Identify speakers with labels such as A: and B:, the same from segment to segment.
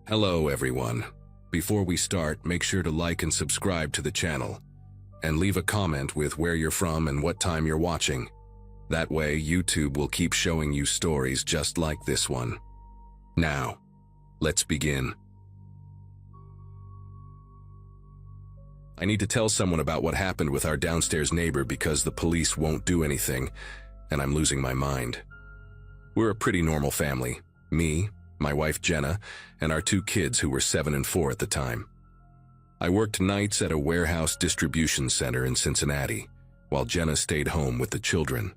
A: Hello everyone. Before we start, make sure to like and subscribe to the channel, and leave a comment with where you're from and what time you're watching. That way, YouTube will keep showing you stories just like this one. Now, let's begin. I need to tell someone about what happened with our downstairs neighbor because the police won't do anything, and I'm losing my mind. We're a pretty normal family. Me, my wife Jenna, and our two kids who were 7 and 4 at the time. I worked nights at a warehouse distribution center in Cincinnati, while Jenna stayed home with the children.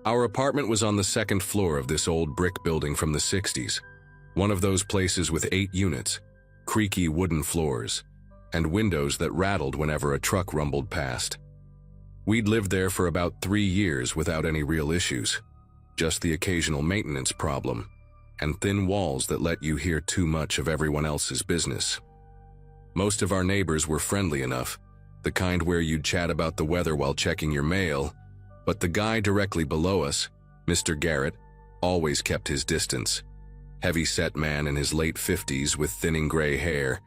A: Our apartment was on the second floor of this old brick building from the 60s, one of those places with 8 units, creaky wooden floors, and windows that rattled whenever a truck rumbled past. We'd lived there for about 3 years without any real issues, just the occasional maintenance problem, and thin walls that let you hear too much of everyone else's business. Most of our neighbors were friendly enough, the kind where you'd chat about the weather while checking your mail, but the guy directly below us, Mr. Garrett, always kept his distance. Heavy-set man in his late 50s with thinning gray hair,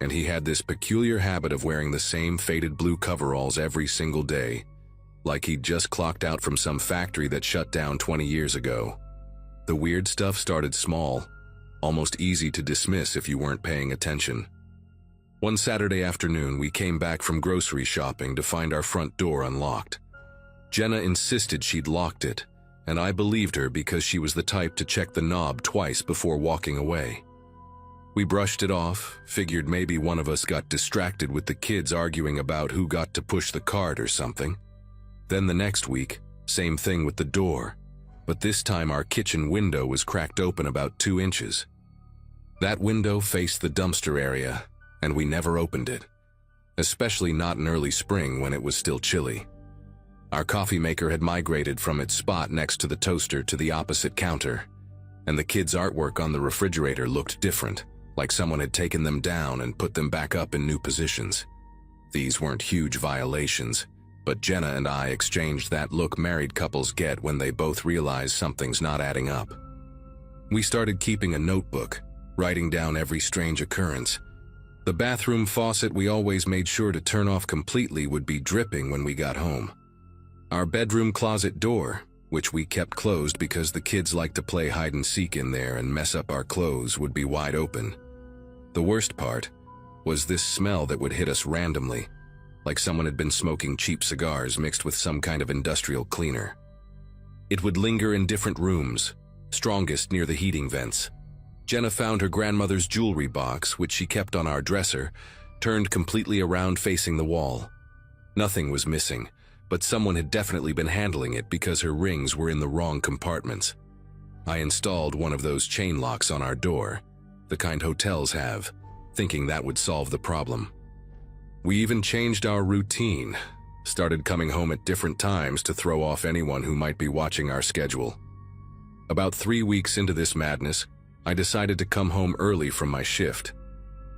A: and he had this peculiar habit of wearing the same faded blue coveralls every single day, like he'd just clocked out from some factory that shut down 20 years ago. The weird stuff started small, almost easy to dismiss if you weren't paying attention. One Saturday afternoon, we came back from grocery shopping to find our front door unlocked. Jenna insisted she'd locked it, and I believed her because she was the type to check the knob twice before walking away. We brushed it off, figured maybe one of us got distracted with the kids arguing about who got to push the cart or something. Then the next week, same thing with the door. But this time our kitchen window was cracked open about 2 inches. That window faced the dumpster area, and we never opened it, especially not in early spring when it was still chilly. Our coffee maker had migrated from its spot next to the toaster to the opposite counter, and the kids' artwork on the refrigerator looked different, like someone had taken them down and put them back up in new positions. These weren't huge violations, but Jenna and I exchanged that look married couples get when they both realize something's not adding up. We started keeping a notebook, writing down every strange occurrence. The bathroom faucet we always made sure to turn off completely would be dripping when we got home. Our bedroom closet door, which we kept closed because the kids liked to play hide-and-seek in there and mess up our clothes, would be wide open. The worst part was this smell that would hit us randomly, like someone had been smoking cheap cigars mixed with some kind of industrial cleaner. It would linger in different rooms, strongest near the heating vents. Jenna found her grandmother's jewelry box, which she kept on our dresser, turned completely around facing the wall. Nothing was missing, but someone had definitely been handling it because her rings were in the wrong compartments. I installed one of those chain locks on our door, the kind hotels have, thinking that would solve the problem. We even changed our routine, started coming home at different times to throw off anyone who might be watching our schedule. About 3 weeks into this madness, I decided to come home early from my shift.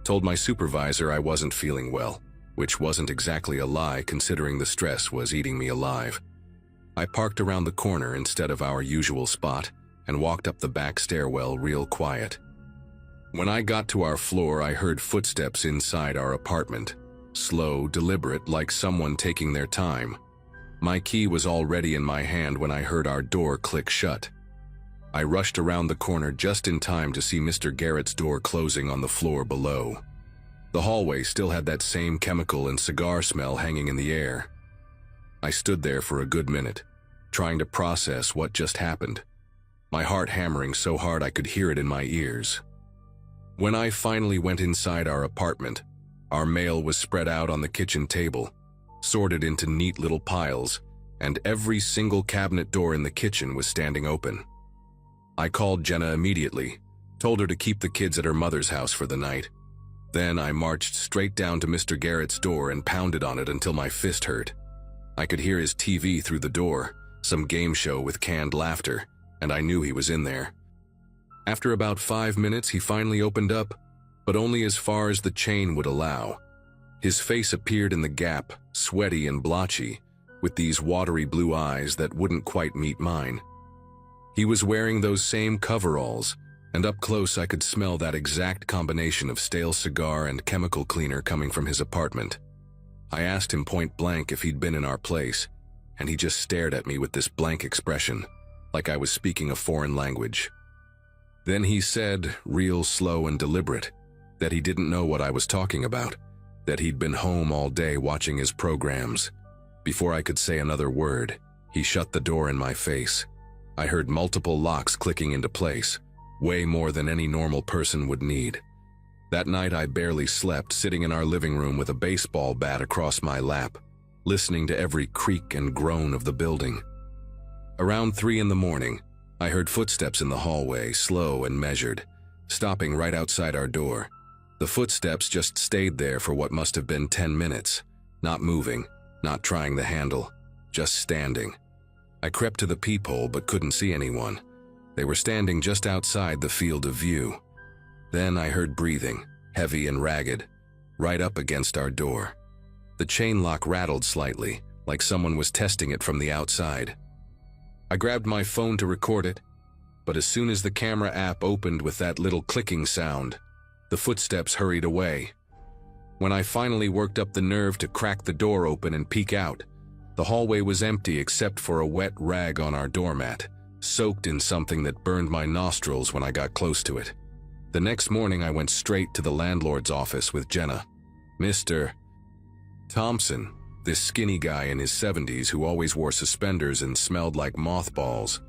A: Told my supervisor I wasn't feeling well, which wasn't exactly a lie considering the stress was eating me alive. I parked around the corner instead of our usual spot and walked up the back stairwell real quiet. When I got to our floor, I heard footsteps inside our apartment. Slow, deliberate, like someone taking their time. My key was already in my hand when I heard our door click shut. I rushed around the corner just in time to see Mr. Garrett's door closing on the floor below. The hallway still had that same chemical and cigar smell hanging in the air. I stood there for a good minute, trying to process what just happened, my heart hammering so hard I could hear it in my ears. When I finally went inside our apartment, our mail was spread out on the kitchen table, sorted into neat little piles, and every single cabinet door in the kitchen was standing open. I called Jenna immediately, told her to keep the kids at her mother's house for the night. Then I marched straight down to Mr. Garrett's door and pounded on it until my fist hurt. I could hear his TV through the door, some game show with canned laughter, and I knew he was in there. After about 5 minutes, he finally opened up, but only as far as the chain would allow. His face appeared in the gap, sweaty and blotchy, with these watery blue eyes that wouldn't quite meet mine. He was wearing those same coveralls, And up close I could smell that exact combination of stale cigar and chemical cleaner coming from his apartment. I asked him point blank if he'd been in our place, and he just stared at me with this blank expression, like I was speaking a foreign language. Then he said, real slow and deliberate, that he didn't know what I was talking about, that he'd been home all day watching his programs. Before I could say another word, he shut the door in my face. I heard multiple locks clicking into place, way more than any normal person would need. That night I barely slept, sitting in our living room with a baseball bat across my lap, listening to every creak and groan of the building. Around 3 in the morning, I heard footsteps in the hallway, slow and measured, stopping right outside our door. The footsteps just stayed there for what must have been 10 minutes, not moving, not trying the handle, just standing. I crept to the peephole but couldn't see anyone. They were standing just outside the field of view. Then I heard breathing, heavy and ragged, right up against our door. The chain lock rattled slightly, like someone was testing it from the outside. I grabbed my phone to record it, but as soon as the camera app opened with that little clicking sound, the footsteps hurried away. When I finally worked up the nerve to crack the door open and peek out, the hallway was empty except for a wet rag on our doormat, soaked in something that burned my nostrils when I got close to it. The next morning I went straight to the landlord's office with Jenna. Mr. Thompson, this skinny guy in his 70s who always wore suspenders and smelled like mothballs,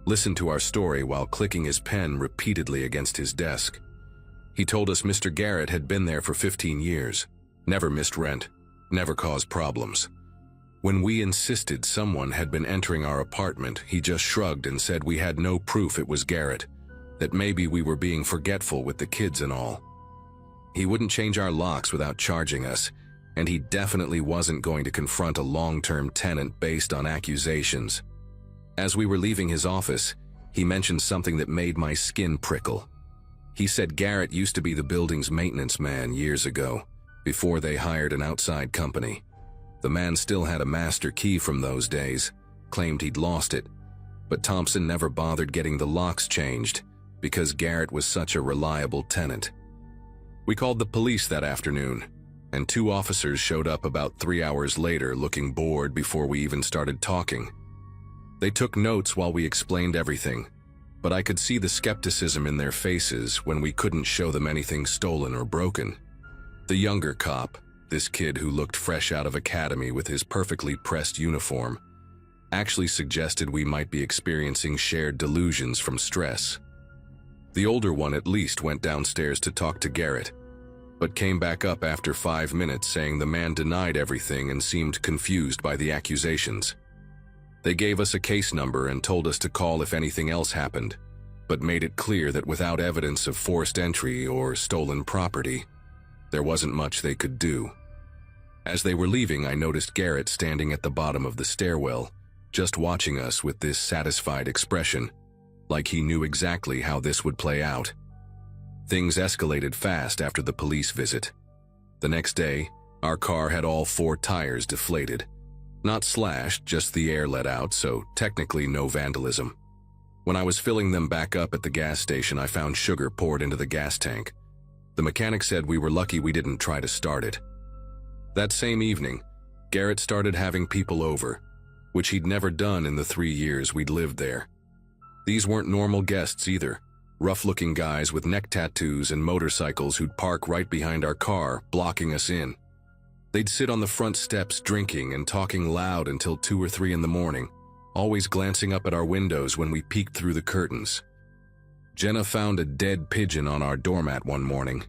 A: listened to our story while clicking his pen repeatedly against his desk. He told us Mr. Garrett had been there for 15 years, never missed rent, never caused problems. When we insisted someone had been entering our apartment, he just shrugged and said we had no proof it was Garrett, that maybe we were being forgetful with the kids and all. He wouldn't change our locks without charging us, and he definitely wasn't going to confront a long-term tenant based on accusations. As we were leaving his office, he mentioned something that made my skin prickle. He said Garrett used to be the building's maintenance man years ago, before they hired an outside company. The man still had a master key from those days, claimed he'd lost it, but Thompson never bothered getting the locks changed because Garrett was such a reliable tenant. We called the police that afternoon, and 2 officers showed up about 3 hours later looking bored before we even started talking. They took notes while we explained everything, but I could see the skepticism in their faces when we couldn't show them anything stolen or broken. The younger cop, this kid who looked fresh out of academy with his perfectly pressed uniform, actually suggested we might be experiencing shared delusions from stress. The older one at least went downstairs to talk to Garrett, but came back up after 5 minutes saying the man denied everything and seemed confused by the accusations. They gave us a case number and told us to call if anything else happened, but made it clear that without evidence of forced entry or stolen property, there wasn't much they could do. As they were leaving, I noticed Garrett standing at the bottom of the stairwell, just watching us with this satisfied expression, like he knew exactly how this would play out. Things escalated fast after the police visit. The next day, our car had all 4 tires deflated. Not slashed, just the air let out, so technically no vandalism. When I was filling them back up at the gas station, I found sugar poured into the gas tank. The mechanic said we were lucky we didn't try to start it. That same evening, Garrett started having people over, which he'd never done in the 3 years we'd lived there. These weren't normal guests either, rough-looking guys with neck tattoos and motorcycles who'd park right behind our car, blocking us in. They'd sit on the front steps drinking and talking loud until 2 or 3 in the morning, always glancing up at our windows when we peeked through the curtains. Jenna found a dead pigeon on our doormat one morning,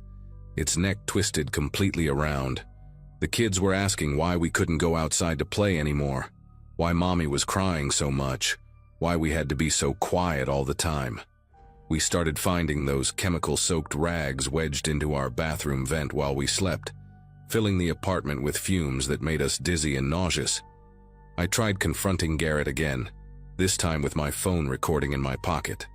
A: its neck twisted completely around. The kids were asking why we couldn't go outside to play anymore, why Mommy was crying so much, why we had to be so quiet all the time. We started finding those chemical-soaked rags wedged into our bathroom vent while we slept, filling the apartment with fumes that made us dizzy and nauseous. I tried confronting Garrett again, this time with my phone recording in my pocket.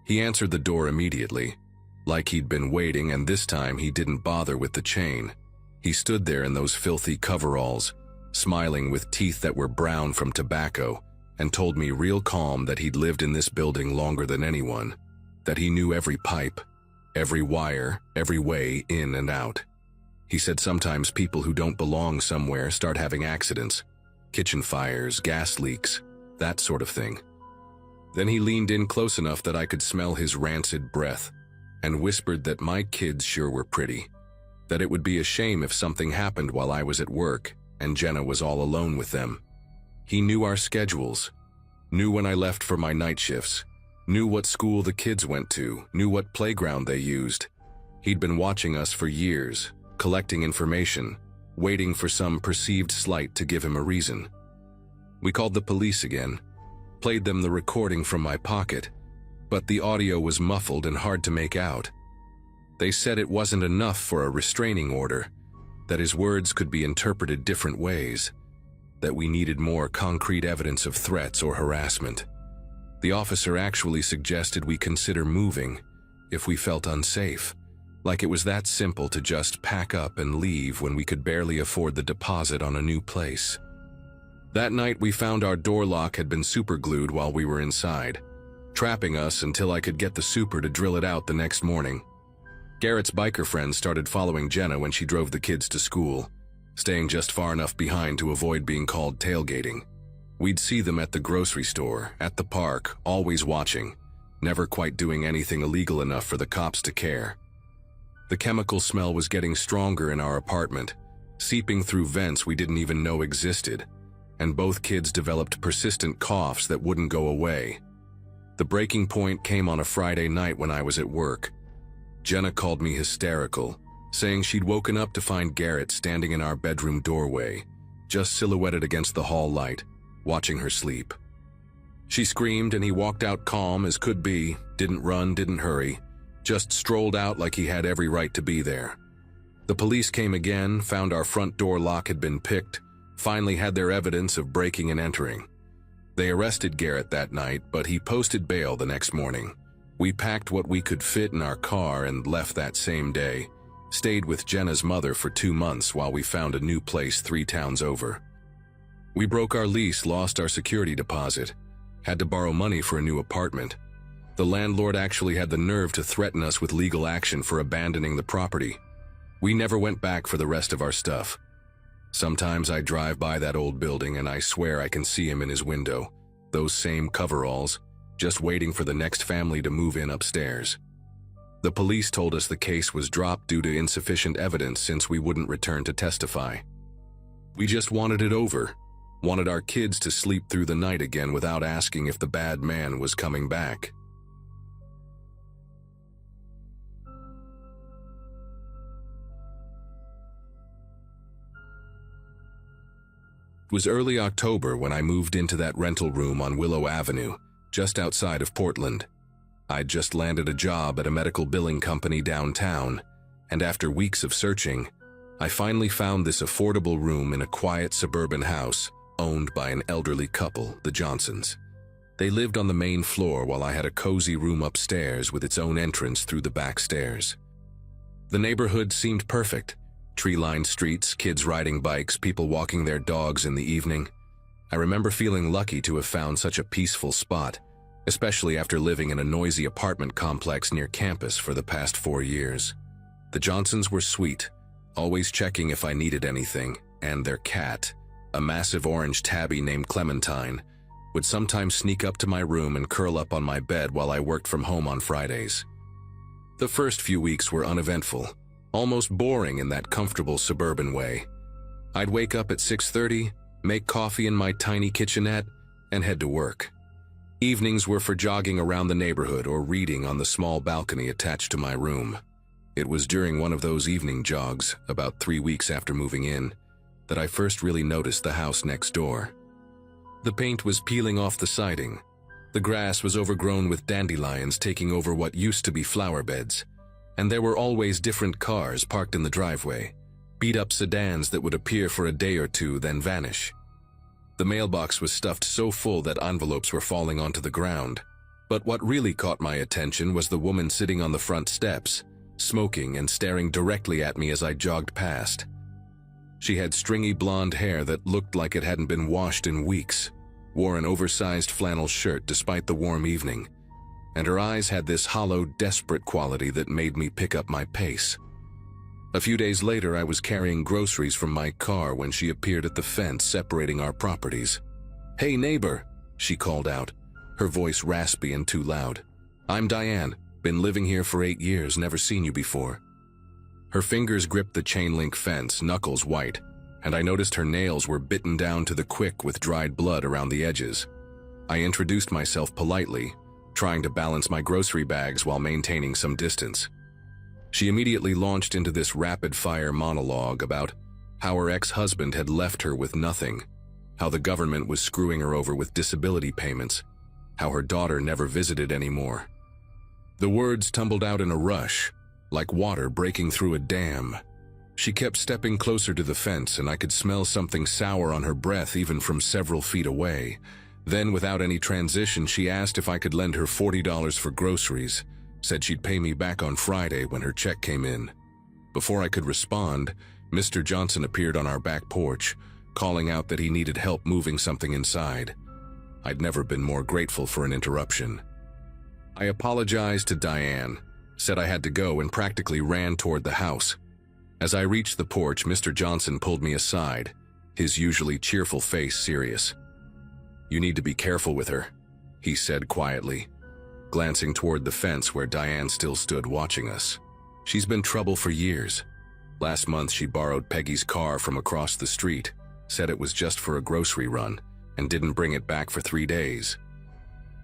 A: He answered the door immediately, like he'd been waiting, and this time he didn't bother with the chain. He stood there in those filthy coveralls, smiling with teeth that were brown from tobacco, and told me real calm that he'd lived in this building longer than anyone, that he knew every pipe, every wire, every way in and out. He said sometimes people who don't belong somewhere start having accidents, kitchen fires, gas leaks, that sort of thing. Then he leaned in close enough that I could smell his rancid breath and whispered that my kids sure were pretty, that it would be a shame if something happened while I was at work and Jenna was all alone with them. He knew our schedules, knew when I left for my night shifts, knew what school the kids went to, knew what playground they used. He'd been watching us for years, collecting information, waiting for some perceived slight to give him a reason. We called the police again, played them the recording from my pocket, but the audio was muffled and hard to make out. They said it wasn't enough for a restraining order, that his words could be interpreted different ways, that we needed more concrete evidence of threats or harassment. The officer actually suggested we consider moving if we felt unsafe, like it was that simple to just pack up and leave when we could barely afford the deposit on a new place. That night we found our door lock had been superglued while we were inside, trapping us until I could get the super to drill it out the next morning. Garrett's biker friends started following Jenna when she drove the kids to school, staying just far enough behind to avoid being called tailgating. We'd see them at the grocery store, at the park, always watching, never quite doing anything illegal enough for the cops to care. The chemical smell was getting stronger in our apartment, seeping through vents we didn't even know existed, and both kids developed persistent coughs that wouldn't go away. The breaking point came on a Friday night when I was at work. Jenna called me hysterical, saying she'd woken up to find Garrett standing in our bedroom doorway, just silhouetted against the hall light, watching her sleep. She screamed and he walked out calm as could be, didn't run, didn't hurry, just strolled out like he had every right to be there. The police came again, found our front door lock had been picked, finally had their evidence of breaking and entering. They arrested Garrett that night, but he posted bail the next morning. We packed what we could fit in our car and left that same day, stayed with Jenna's mother for 2 months while we found a new place 3 towns over. We broke our lease, lost our security deposit, had to borrow money for a new apartment. The landlord actually had the nerve to threaten us with legal action for abandoning the property. We never went back for the rest of our stuff. Sometimes I drive by that old building and I swear I can see him in his window, those same coveralls, just waiting for the next family to move in upstairs. The police told us the case was dropped due to insufficient evidence since we wouldn't return to testify. We just wanted it over, wanted our kids to sleep through the night again without asking if the bad man was coming back. It was early October when I moved into that rental room on Willow Avenue, just outside of Portland. I'd just landed a job at a medical billing company downtown, and after weeks of searching, I finally found this affordable room in a quiet suburban house owned by an elderly couple, the Johnsons. They lived on the main floor while I had a cozy room upstairs with its own entrance through the back stairs. The neighborhood seemed perfect. Tree-lined streets, kids riding bikes, people walking their dogs in the evening. I remember feeling lucky to have found such a peaceful spot, especially after living in a noisy apartment complex near campus for the past 4 years. The Johnsons were sweet, always checking if I needed anything, and their cat, a massive orange tabby named Clementine, would sometimes sneak up to my room and curl up on my bed while I worked from home on Fridays. The first few weeks were uneventful, almost boring in that comfortable suburban way. I'd wake up at 6:30, make coffee in my tiny kitchenette, and head to work. Evenings were for jogging around the neighborhood or reading on the small balcony attached to my room. It was during one of those evening jogs, about 3 weeks after moving in, that I first really noticed the house next door. The paint was peeling off the siding. The grass was overgrown with dandelions taking over what used to be flower beds, and there were always different cars parked in the driveway, beat-up sedans that would appear for a day or two then vanish. The mailbox was stuffed so full that envelopes were falling onto the ground. But what really caught my attention was the woman sitting on the front steps, smoking and staring directly at me as I jogged past. She had stringy blonde hair that looked like it hadn't been washed in weeks, wore an oversized flannel shirt despite the warm evening, and her eyes had this hollow, desperate quality that made me pick up my pace. A few days later, I was carrying groceries from my car when she appeared at the fence separating our properties. "Hey, neighbor," she called out, her voice raspy and too loud. "I'm Diane. Been living here for 8 years, never seen you before." Her fingers gripped the chain-link fence, knuckles white, and I noticed her nails were bitten down to the quick with dried blood around the edges. I introduced myself politely, trying to balance my grocery bags while maintaining some distance. She immediately launched into this rapid-fire monologue about how her ex-husband had left her with nothing, how the government was screwing her over with disability payments, how her daughter never visited anymore. The words tumbled out in a rush, like water breaking through a dam. She kept stepping closer to the fence, and I could smell something sour on her breath even from several feet away. Then, without any transition, she asked if I could lend her $40 for groceries, said she'd pay me back on Friday when her check came in. Before I could respond, Mr. Johnson appeared on our back porch, calling out that he needed help moving something inside. I'd never been more grateful for an interruption. I apologized to Diane, said I had to go, and practically ran toward the house. As I reached the porch, Mr. Johnson pulled me aside, his usually cheerful face serious. "You need to be careful with her," he said quietly, glancing toward the fence where Diane still stood watching us. "She's been trouble for years. Last month she borrowed Peggy's car from across the street, said it was just for a grocery run, and didn't bring it back for 3 days.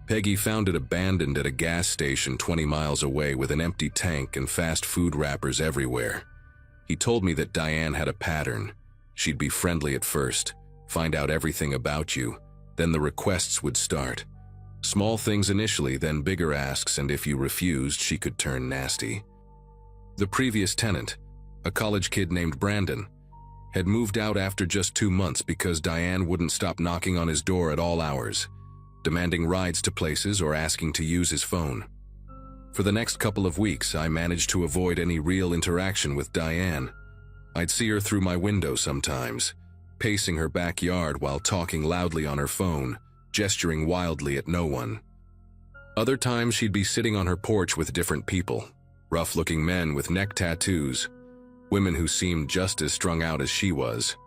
A: Peggy found it abandoned at a gas station 20 miles away with an empty tank and fast food wrappers everywhere. He told me that Diane had a pattern. She'd be friendly at first, find out everything about you, then the requests would start. Small things initially, then bigger asks, and if you refused, she could turn nasty. The previous tenant, a college kid named Brandon, had moved out after just 2 months because Diane wouldn't stop knocking on his door at all hours, demanding rides to places or asking to use his phone. For the next couple of weeks, I managed to avoid any real interaction with Diane. I'd see her through my window sometimes, pacing her backyard while talking loudly on her phone, gesturing wildly at no one. Other times she'd be sitting on her porch with different people, rough-looking men with neck tattoos, women who seemed just as strung out as she was.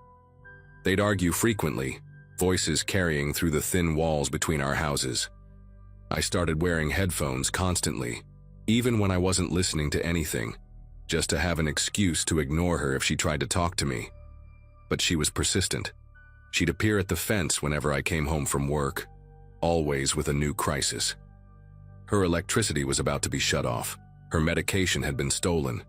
A: They'd argue frequently, voices carrying through the thin walls between our houses. I started wearing headphones constantly, even when I wasn't listening to anything, just to have an excuse to ignore her if she tried to talk to me. But she was persistent. She'd appear at the fence whenever I came home from work, always with a new crisis. Her electricity was about to be shut off. Her medication had been stolen.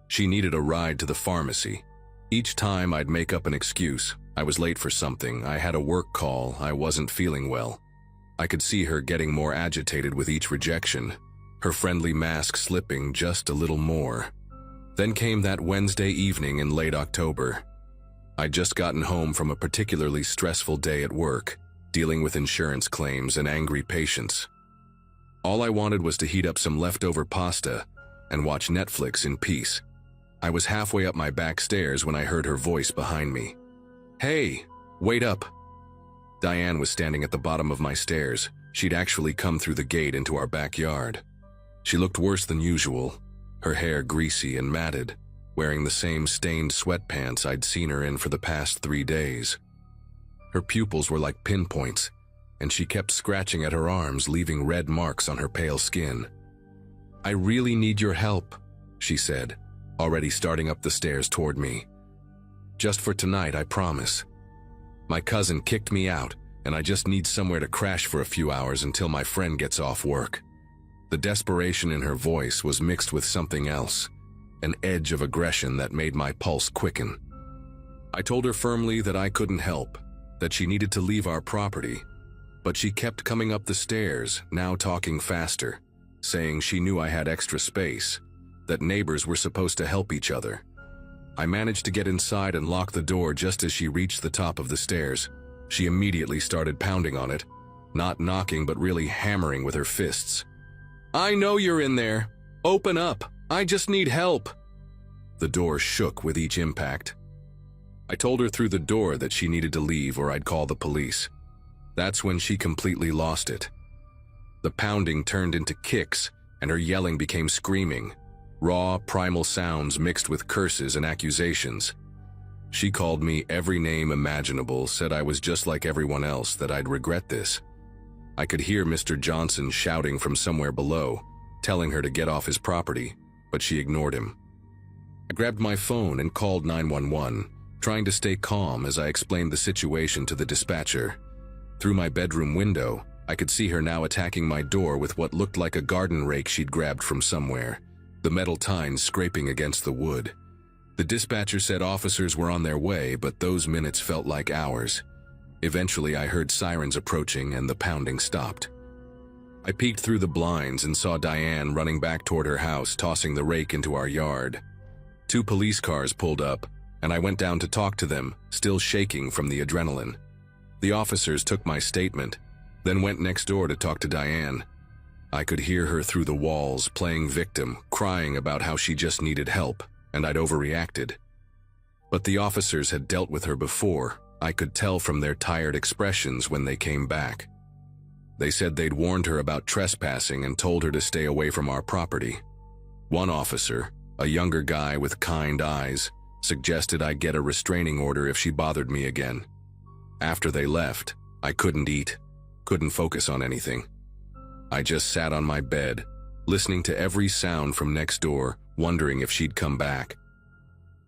A: She needed a ride to the pharmacy. Each time I'd make up an excuse. I was late for something, I had a work call, I wasn't feeling well. I could see her getting more agitated with each rejection, her friendly mask slipping just a little more. Then came that Wednesday evening in late October. I'd just gotten home from a particularly stressful day at work, dealing with insurance claims and angry patients. All I wanted was to heat up some leftover pasta and watch Netflix in peace. I was halfway up my back stairs when I heard her voice behind me. "Hey, wait up." Diane was standing at the bottom of my stairs. She'd actually come through the gate into our backyard. She looked worse than usual, her hair greasy and matted, wearing the same stained sweatpants I'd seen her in for the past 3 days. Her pupils were like pinpoints, and she kept scratching at her arms, leaving red marks on her pale skin. "I really need your help," she said, already starting up the stairs toward me. "Just for tonight, I promise. My cousin kicked me out, and I just need somewhere to crash for a few hours until my friend gets off work." The desperation in her voice was mixed with something else, an edge of aggression that made my pulse quicken. I told her firmly that I couldn't help, that she needed to leave our property, but she kept coming up the stairs, now talking faster, saying she knew I had extra space, that neighbors were supposed to help each other. I managed to get inside and lock the door just as she reached the top of the stairs. She immediately started pounding on it, not knocking but really hammering with her fists. "I know you're in there. Open up. I just need help." The door shook with each impact. I told her through the door that she needed to leave or I'd call the police. That's when she completely lost it. The pounding turned into kicks, and her yelling became screaming. Raw, primal sounds mixed with curses and accusations. She called me every name imaginable, said I was just like everyone else, that I'd regret this. I could hear Mr. Johnson shouting from somewhere below, telling her to get off his property, but she ignored him. I grabbed my phone and called 911, trying to stay calm as I explained the situation to the dispatcher. Through my bedroom window, I could see her now attacking my door with what looked like a garden rake she'd grabbed from somewhere, the metal tines scraping against the wood. The dispatcher said officers were on their way, but those minutes felt like hours. Eventually, I heard sirens approaching and the pounding stopped. I peeked through the blinds and saw Diane running back toward her house, tossing the rake into our yard. 2 police cars pulled up, and I went down to talk to them, still shaking from the adrenaline. The officers took my statement, then went next door to talk to Diane. I could hear her through the walls, playing victim, crying about how she just needed help, and I'd overreacted. But the officers had dealt with her before. I could tell from their tired expressions when they came back. They said they'd warned her about trespassing and told her to stay away from our property. One officer, a younger guy with kind eyes, suggested I get a restraining order if she bothered me again. After they left, I couldn't eat, couldn't focus on anything. I just sat on my bed, listening to every sound from next door, wondering if she'd come back.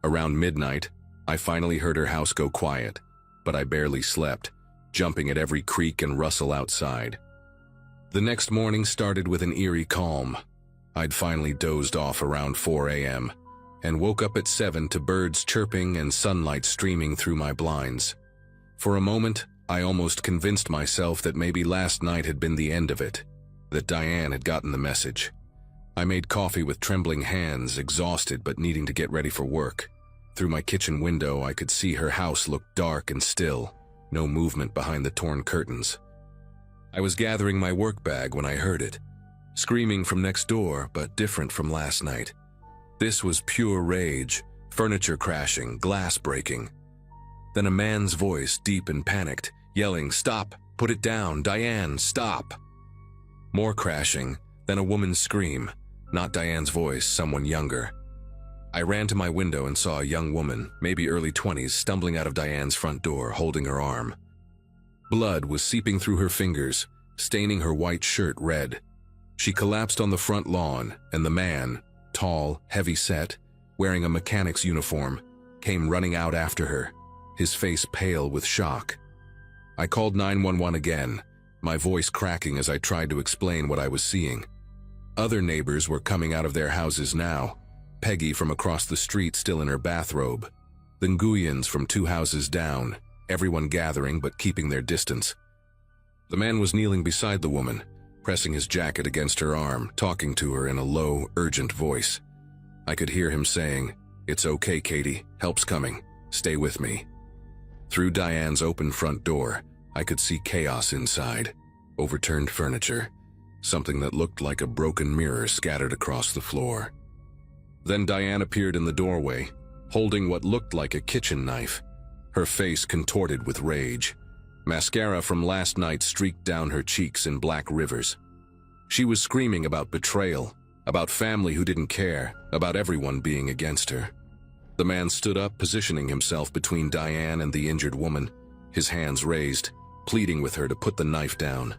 A: Around midnight, I finally heard her house go quiet, but I barely slept, jumping at every creak and rustle outside. The next morning started with an eerie calm. I'd finally dozed off around 4 a.m. and woke up at 7 to birds chirping and sunlight streaming through my blinds. For a moment, I almost convinced myself that maybe last night had been the end of it, that Diane had gotten the message. I made coffee with trembling hands, exhausted but needing to get ready for work. Through my kitchen window, I could see her house look dark and still, no movement behind the torn curtains. I was gathering my work bag when I heard it, screaming from next door, but different from last night. This was pure rage, furniture crashing, glass breaking. Then a man's voice, deep and panicked, yelling, "Stop! Put it down! Diane, stop!" More crashing, then a woman's scream, not Diane's voice, someone younger. I ran to my window and saw a young woman, maybe early 20s, stumbling out of Diane's front door, holding her arm. Blood was seeping through her fingers, staining her white shirt red. She collapsed on the front lawn, and the man, tall, heavy-set, wearing a mechanic's uniform, came running out after her, his face pale with shock. I called 911 again, my voice cracking as I tried to explain what I was seeing. Other neighbors were coming out of their houses now, Peggy from across the street still in her bathrobe, the Nguyens from 2 houses down, everyone gathering but keeping their distance. The man was kneeling beside the woman, pressing his jacket against her arm, talking to her in a low, urgent voice. I could hear him saying, "It's okay, Katie, help's coming, stay with me." Through Diane's open front door, I could see chaos inside, overturned furniture, something that looked like a broken mirror scattered across the floor. Then Diane appeared in the doorway, holding what looked like a kitchen knife, her face contorted with rage. Mascara from last night streaked down her cheeks in black rivers. She was screaming about betrayal, about family who didn't care, about everyone being against her. The man stood up, positioning himself between Diane and the injured woman, his hands raised, pleading with her to put the knife down.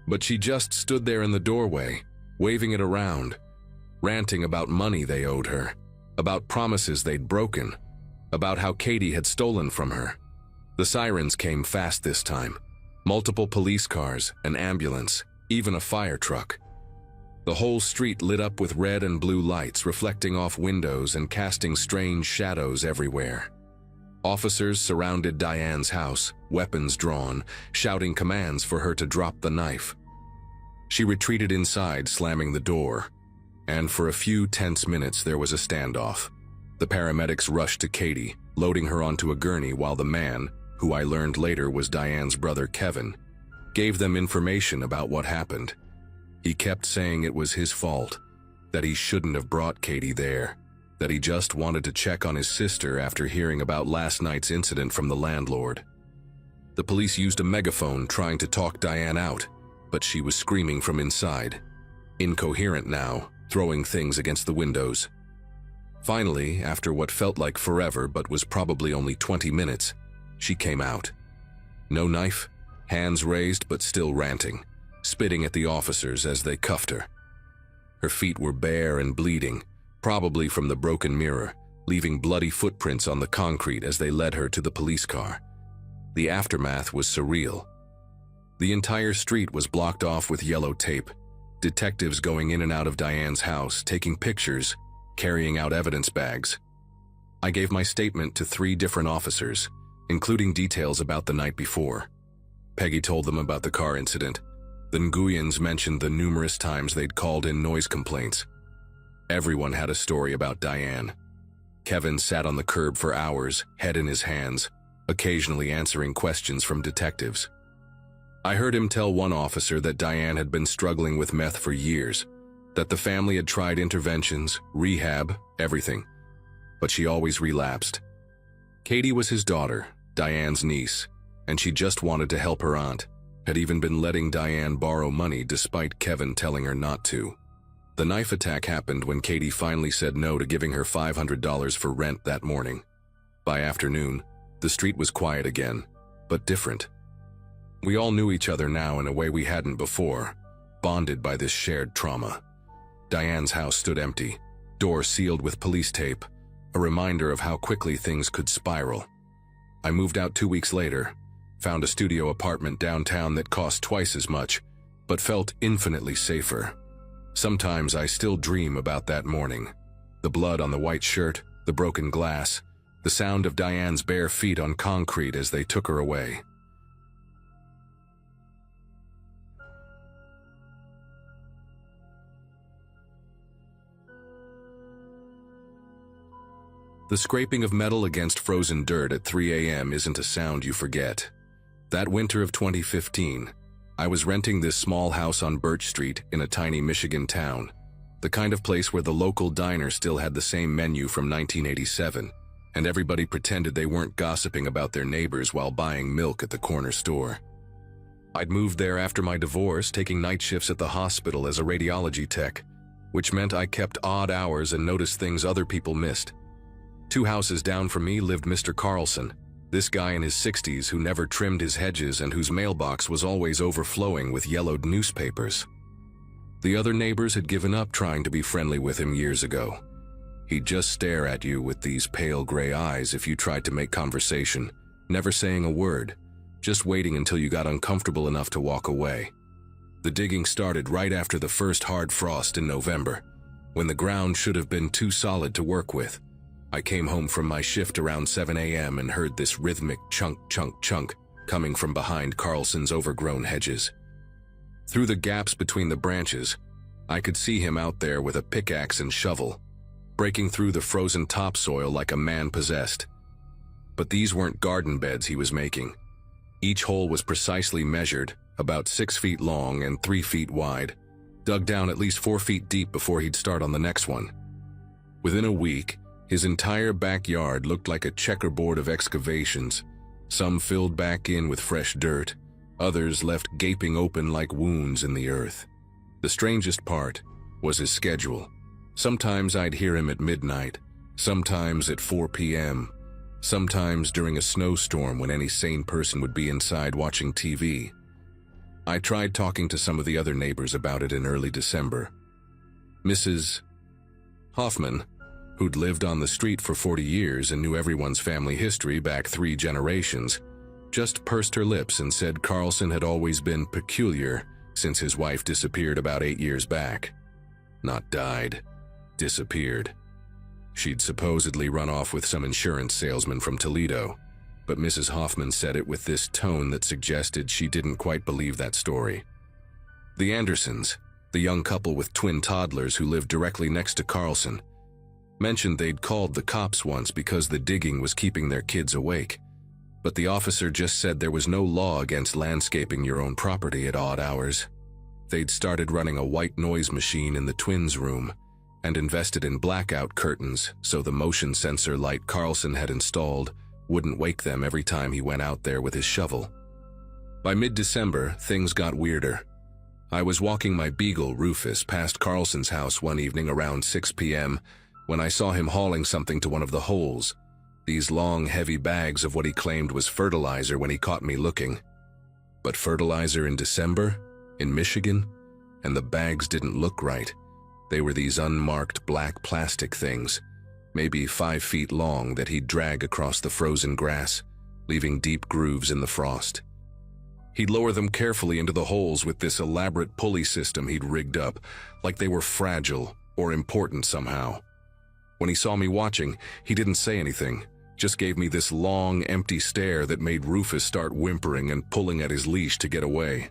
A: But she just stood there in the doorway, waving it around, ranting about money they owed her, about promises they'd broken, about how Katie had stolen from her. The sirens came fast this time. Multiple police cars, an ambulance, even a fire truck. The whole street lit up with red and blue lights reflecting off windows and casting strange shadows everywhere. Officers surrounded Diane's house, weapons drawn, shouting commands for her to drop the knife. She retreated inside, slamming the door. And for a few tense minutes there was a standoff. The paramedics rushed to Katie, loading her onto a gurney while the man, who I learned later was Diane's brother Kevin, gave them information about what happened. He kept saying it was his fault, that he shouldn't have brought Katie there, that he just wanted to check on his sister after hearing about last night's incident from the landlord. The police used a megaphone trying to talk Diane out, but she was screaming from inside, incoherent now, throwing things against the windows. Finally, after what felt like forever but was probably only 20 minutes, she came out. No knife, hands raised but still ranting, spitting at the officers as they cuffed her. Her feet were bare and bleeding, probably from the broken mirror, leaving bloody footprints on the concrete as they led her to the police car. The aftermath was surreal. The entire street was blocked off with yellow tape, detectives going in and out of Diane's house, taking pictures, carrying out evidence bags. I gave my statement to 3 different officers, including details about the night before. Peggy told them about the car incident. The Nguyens mentioned the numerous times they'd called in noise complaints. Everyone had a story about Diane. Kevin sat on the curb for hours, head in his hands, occasionally answering questions from detectives. I heard him tell one officer that Diane had been struggling with meth for years, that the family had tried interventions, rehab, everything, but she always relapsed. Katie was his daughter, Diane's niece, and she just wanted to help her aunt, had even been letting Diane borrow money despite Kevin telling her not to. The knife attack happened when Katie finally said no to giving her $500 for rent that morning. By afternoon, the street was quiet again, but different. We all knew each other now in a way we hadn't before, bonded by this shared trauma. Diane's house stood empty, door sealed with police tape, a reminder of how quickly things could spiral. I moved out 2 weeks later, found a studio apartment downtown that cost twice as much, but felt infinitely safer. Sometimes I still dream about that morning. The blood on the white shirt, the broken glass, the sound of Diane's bare feet on concrete as they took her away. The scraping of metal against frozen dirt at 3 a.m. isn't a sound you forget. That winter of 2015, I was renting this small house on Birch Street in a tiny Michigan town, the kind of place where the local diner still had the same menu from 1987, and everybody pretended they weren't gossiping about their neighbors while buying milk at the corner store. I'd moved there after my divorce, taking night shifts at the hospital as a radiology tech, which meant I kept odd hours and noticed things other people missed. 2 houses down from me lived Mr. Carlson, this guy in his 60s who never trimmed his hedges and whose mailbox was always overflowing with yellowed newspapers. The other neighbors had given up trying to be friendly with him years ago. He'd just stare at you with these pale gray eyes if you tried to make conversation, never saying a word, just waiting until you got uncomfortable enough to walk away. The digging started right after the first hard frost in November, when the ground should have been too solid to work with. I came home from my shift around 7 a.m. and heard this rhythmic chunk, chunk, chunk coming from behind Carlson's overgrown hedges. Through the gaps between the branches, I could see him out there with a pickaxe and shovel, breaking through the frozen topsoil like a man possessed. But these weren't garden beds he was making. Each hole was precisely measured, about 6 feet long and 3 feet wide, dug down at least 4 feet deep before he'd start on the next one. Within a week, his entire backyard looked like a checkerboard of excavations, some filled back in with fresh dirt, others left gaping open like wounds in the earth. The strangest part was his schedule. Sometimes I'd hear him at midnight, sometimes at 4 p.m., sometimes during a snowstorm when any sane person would be inside watching TV. I tried talking to some of the other neighbors about it in early December. Mrs. Hoffman, who'd lived on the street for 40 years and knew everyone's family history back 3 generations, just pursed her lips and said Carlson had always been peculiar since his wife disappeared about 8 years back. Not died, disappeared. She'd supposedly run off with some insurance salesman from Toledo, but Mrs. Hoffman said it with this tone that suggested she didn't quite believe that story. The Andersons, the young couple with twin toddlers who lived directly next to Carlson, mentioned they'd called the cops once because the digging was keeping their kids awake, but the officer just said there was no law against landscaping your own property at odd hours. They'd started running a white noise machine in the twins' room and invested in blackout curtains so the motion sensor light Carlson had installed wouldn't wake them every time he went out there with his shovel. By mid-December, things got weirder. I was walking my beagle, Rufus, past Carlson's house one evening around 6 p.m. when I saw him hauling something to one of the holes. These long, heavy bags of what he claimed was fertilizer when he caught me looking. But fertilizer in December? In Michigan? And the bags didn't look right. They were these unmarked black plastic things, maybe 5 feet long, that he'd drag across the frozen grass, leaving deep grooves in the frost. He'd lower them carefully into the holes with this elaborate pulley system he'd rigged up, like they were fragile or important somehow. When he saw me watching, he didn't say anything, just gave me this long, empty stare that made Rufus start whimpering and pulling at his leash to get away.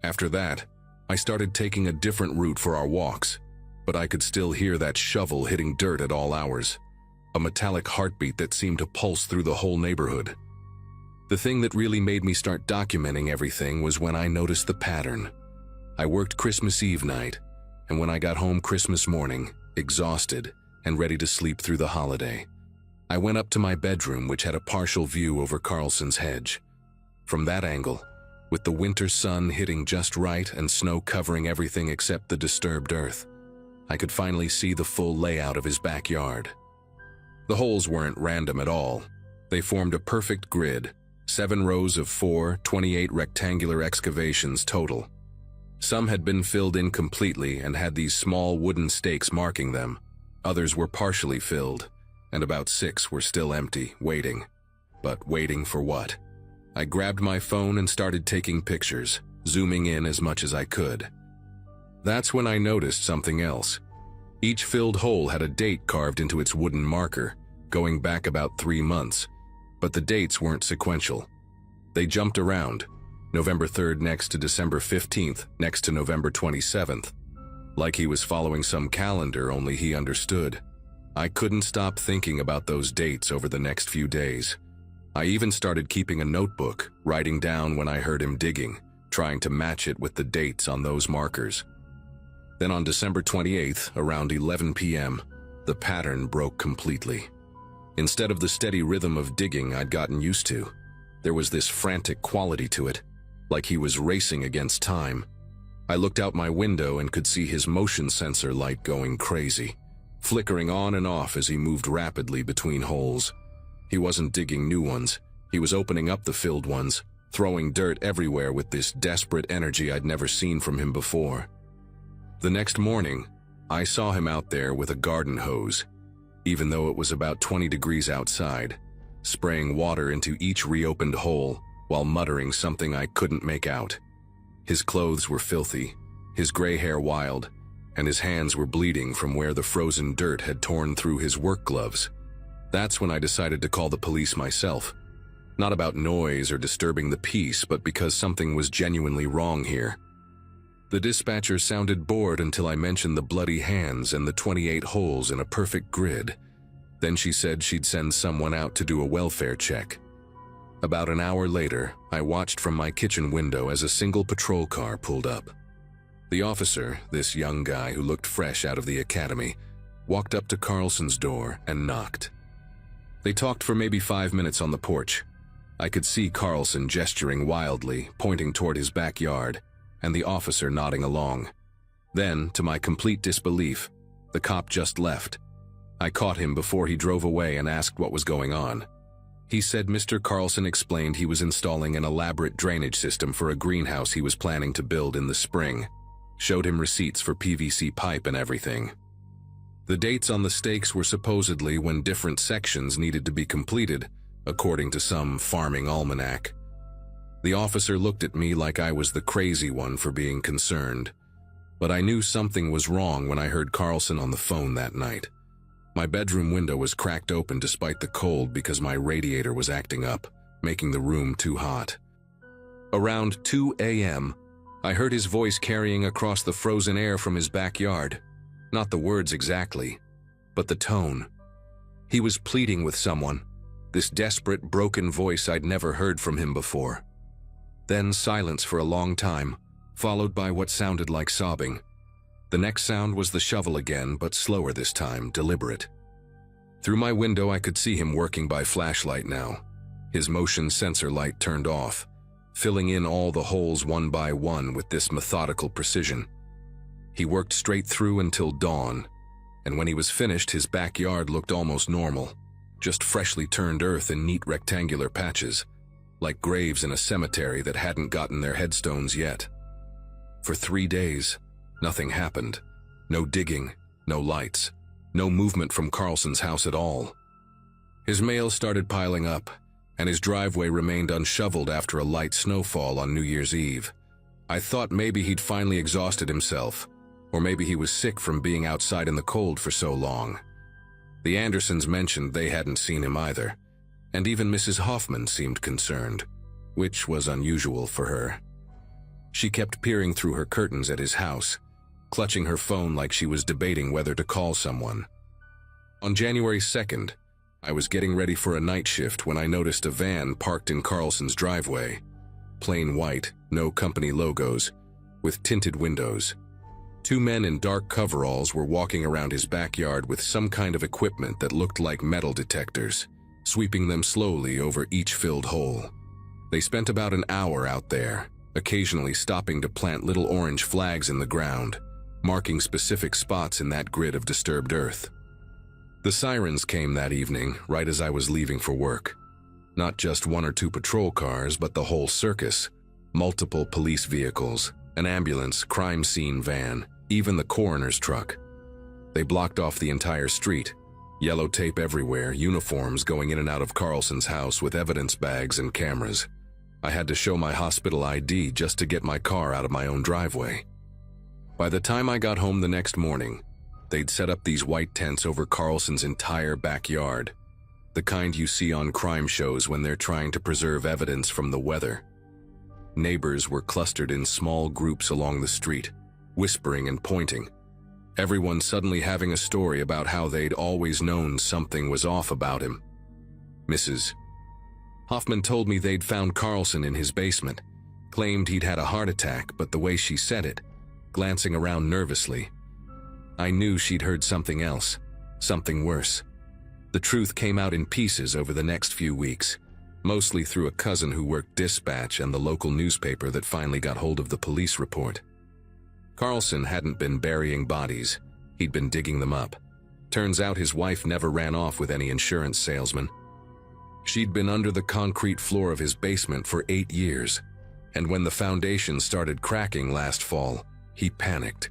A: After that, I started taking a different route for our walks, but I could still hear that shovel hitting dirt at all hours, a metallic heartbeat that seemed to pulse through the whole neighborhood. The thing that really made me start documenting everything was when I noticed the pattern. I worked Christmas Eve night, and when I got home Christmas morning, exhausted and ready to sleep through the holiday, I went up to my bedroom, which had a partial view over Carlson's hedge. From that angle, with the winter sun hitting just right and snow covering everything except the disturbed earth, I could finally see the full layout of his backyard. The holes weren't random at all. They formed a perfect grid, 7 rows of 28 rectangular excavations total. Some had been filled in completely and had these small wooden stakes marking them. Others were partially filled, and about 6 were still empty, waiting. But waiting for what? I grabbed my phone and started taking pictures, zooming in as much as I could. That's when I noticed something else. Each filled hole had a date carved into its wooden marker, going back about 3 months. But the dates weren't sequential. They jumped around, November 3rd next to December 15th, next to November 27th. Like he was following some calendar, only he understood. I couldn't stop thinking about those dates over the next few days. I even started keeping a notebook, writing down when I heard him digging, trying to match it with the dates on those markers. Then on December 28th, around 11 p.m., the pattern broke completely. Instead of the steady rhythm of digging I'd gotten used to, there was this frantic quality to it, like he was racing against time. I looked out my window and could see his motion sensor light going crazy, flickering on and off as he moved rapidly between holes. He wasn't digging new ones, he was opening up the filled ones, throwing dirt everywhere with this desperate energy I'd never seen from him before. The next morning, I saw him out there with a garden hose, even though it was about 20 degrees outside, spraying water into each reopened hole while muttering something I couldn't make out. His clothes were filthy, his gray hair wild, and his hands were bleeding from where the frozen dirt had torn through his work gloves. That's when I decided to call the police myself. Not about noise or disturbing the peace, but because something was genuinely wrong here. The dispatcher sounded bored until I mentioned the bloody hands and the 28 holes in a perfect grid. Then she said she'd send someone out to do a welfare check. About an hour later, I watched from my kitchen window as a single patrol car pulled up. The officer, this young guy who looked fresh out of the academy, walked up to Carlson's door and knocked. They talked for maybe 5 minutes on the porch. I could see Carlson gesturing wildly, pointing toward his backyard, and the officer nodding along. Then, to my complete disbelief, the cop just left. I caught him before he drove away and asked what was going on. He said Mr. Carlson explained he was installing an elaborate drainage system for a greenhouse he was planning to build in the spring. Showed him receipts for PVC pipe and everything. The dates on the stakes were supposedly when different sections needed to be completed, according to some farming almanac. The officer looked at me like I was the crazy one for being concerned, but I knew something was wrong when I heard Carlson on the phone that night. My bedroom window was cracked open despite the cold because my radiator was acting up, making the room too hot. Around 2 a.m., I heard his voice carrying across the frozen air from his backyard. Not the words exactly, but the tone. He was pleading with someone, this desperate, broken voice I'd never heard from him before. Then silence for a long time, followed by what sounded like sobbing. The next sound was the shovel again, but slower this time, deliberate. Through my window I could see him working by flashlight now, his motion sensor light turned off, filling in all the holes one by one with this methodical precision. He worked straight through until dawn, and when he was finished, his backyard looked almost normal, just freshly turned earth in neat rectangular patches, like graves in a cemetery that hadn't gotten their headstones yet. For 3 days, nothing happened. No digging, no lights, no movement from Carlson's house at all. His mail started piling up, and his driveway remained unshoveled after a light snowfall on New Year's Eve. I thought maybe he'd finally exhausted himself, or maybe he was sick from being outside in the cold for so long. The Andersons mentioned they hadn't seen him either, and even Mrs. Hoffman seemed concerned, which was unusual for her. She kept peering through her curtains at his house, clutching her phone like she was debating whether to call someone. On January 2nd, I was getting ready for a night shift when I noticed a van parked in Carlson's driveway. Plain white, no company logos, with tinted windows. 2 men in dark coveralls were walking around his backyard with some kind of equipment that looked like metal detectors, sweeping them slowly over each filled hole. They spent about an hour out there, occasionally stopping to plant little orange flags in the ground, marking specific spots in that grid of disturbed earth. The sirens came that evening, right as I was leaving for work. Not just 1 or 2 patrol cars, but the whole circus. Multiple police vehicles, an ambulance, crime scene van, even the coroner's truck. They blocked off the entire street. Yellow tape everywhere, uniforms going in and out of Carlson's house with evidence bags and cameras. I had to show my hospital ID just to get my car out of my own driveway. By the time I got home the next morning, they'd set up these white tents over Carlson's entire backyard, the kind you see on crime shows when they're trying to preserve evidence from the weather. Neighbors were clustered in small groups along the street, whispering and pointing, everyone suddenly having a story about how they'd always known something was off about him. Mrs. Hoffman told me they'd found Carlson in his basement, claimed he'd had a heart attack, but the way she said it, glancing around nervously, I knew she'd heard something else, something worse. The truth came out in pieces over the next few weeks, mostly through a cousin who worked dispatch and the local newspaper that finally got hold of the police report. Carlson hadn't been burying bodies, he'd been digging them up. Turns out his wife never ran off with any insurance salesman. She'd been under the concrete floor of his basement for 8 years, and when the foundation started cracking last fall, he panicked.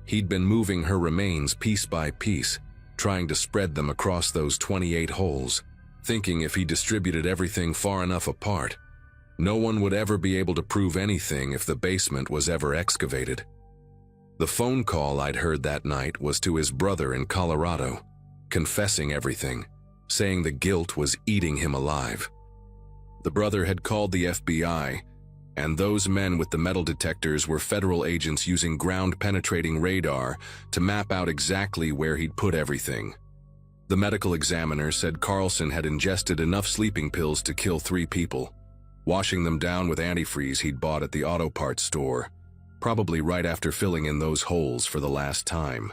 A: He'd been moving her remains piece by piece, trying to spread them across those 28 holes, thinking if he distributed everything far enough apart, no one would ever be able to prove anything if the basement was ever excavated. The phone call I'd heard that night was to his brother in Colorado, confessing everything, saying the guilt was eating him alive. The brother had called the FBI, and those men with the metal detectors were federal agents using ground-penetrating radar to map out exactly where he'd put everything. The medical examiner said Carlson had ingested enough sleeping pills to kill 3 people, washing them down with antifreeze he'd bought at the auto parts store, probably right after filling in those holes for the last time.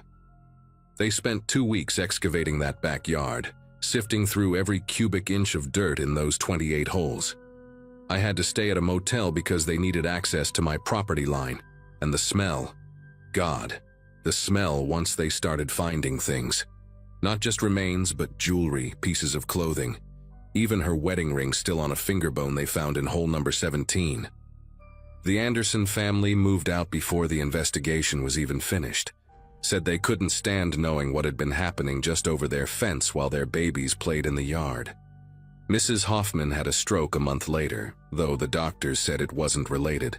A: They spent 2 weeks excavating that backyard, sifting through every cubic inch of dirt in those 28 holes. I had to stay at a motel because they needed access to my property line, and the smell. God, the smell once they started finding things. Not just remains, but jewelry, pieces of clothing. Even her wedding ring still on a finger bone they found in hole number 17. The Anderson family moved out before the investigation was even finished. Said they couldn't stand knowing what had been happening just over their fence while their babies played in the yard. Mrs. Hoffman had a stroke a month later, though the doctors said it wasn't related.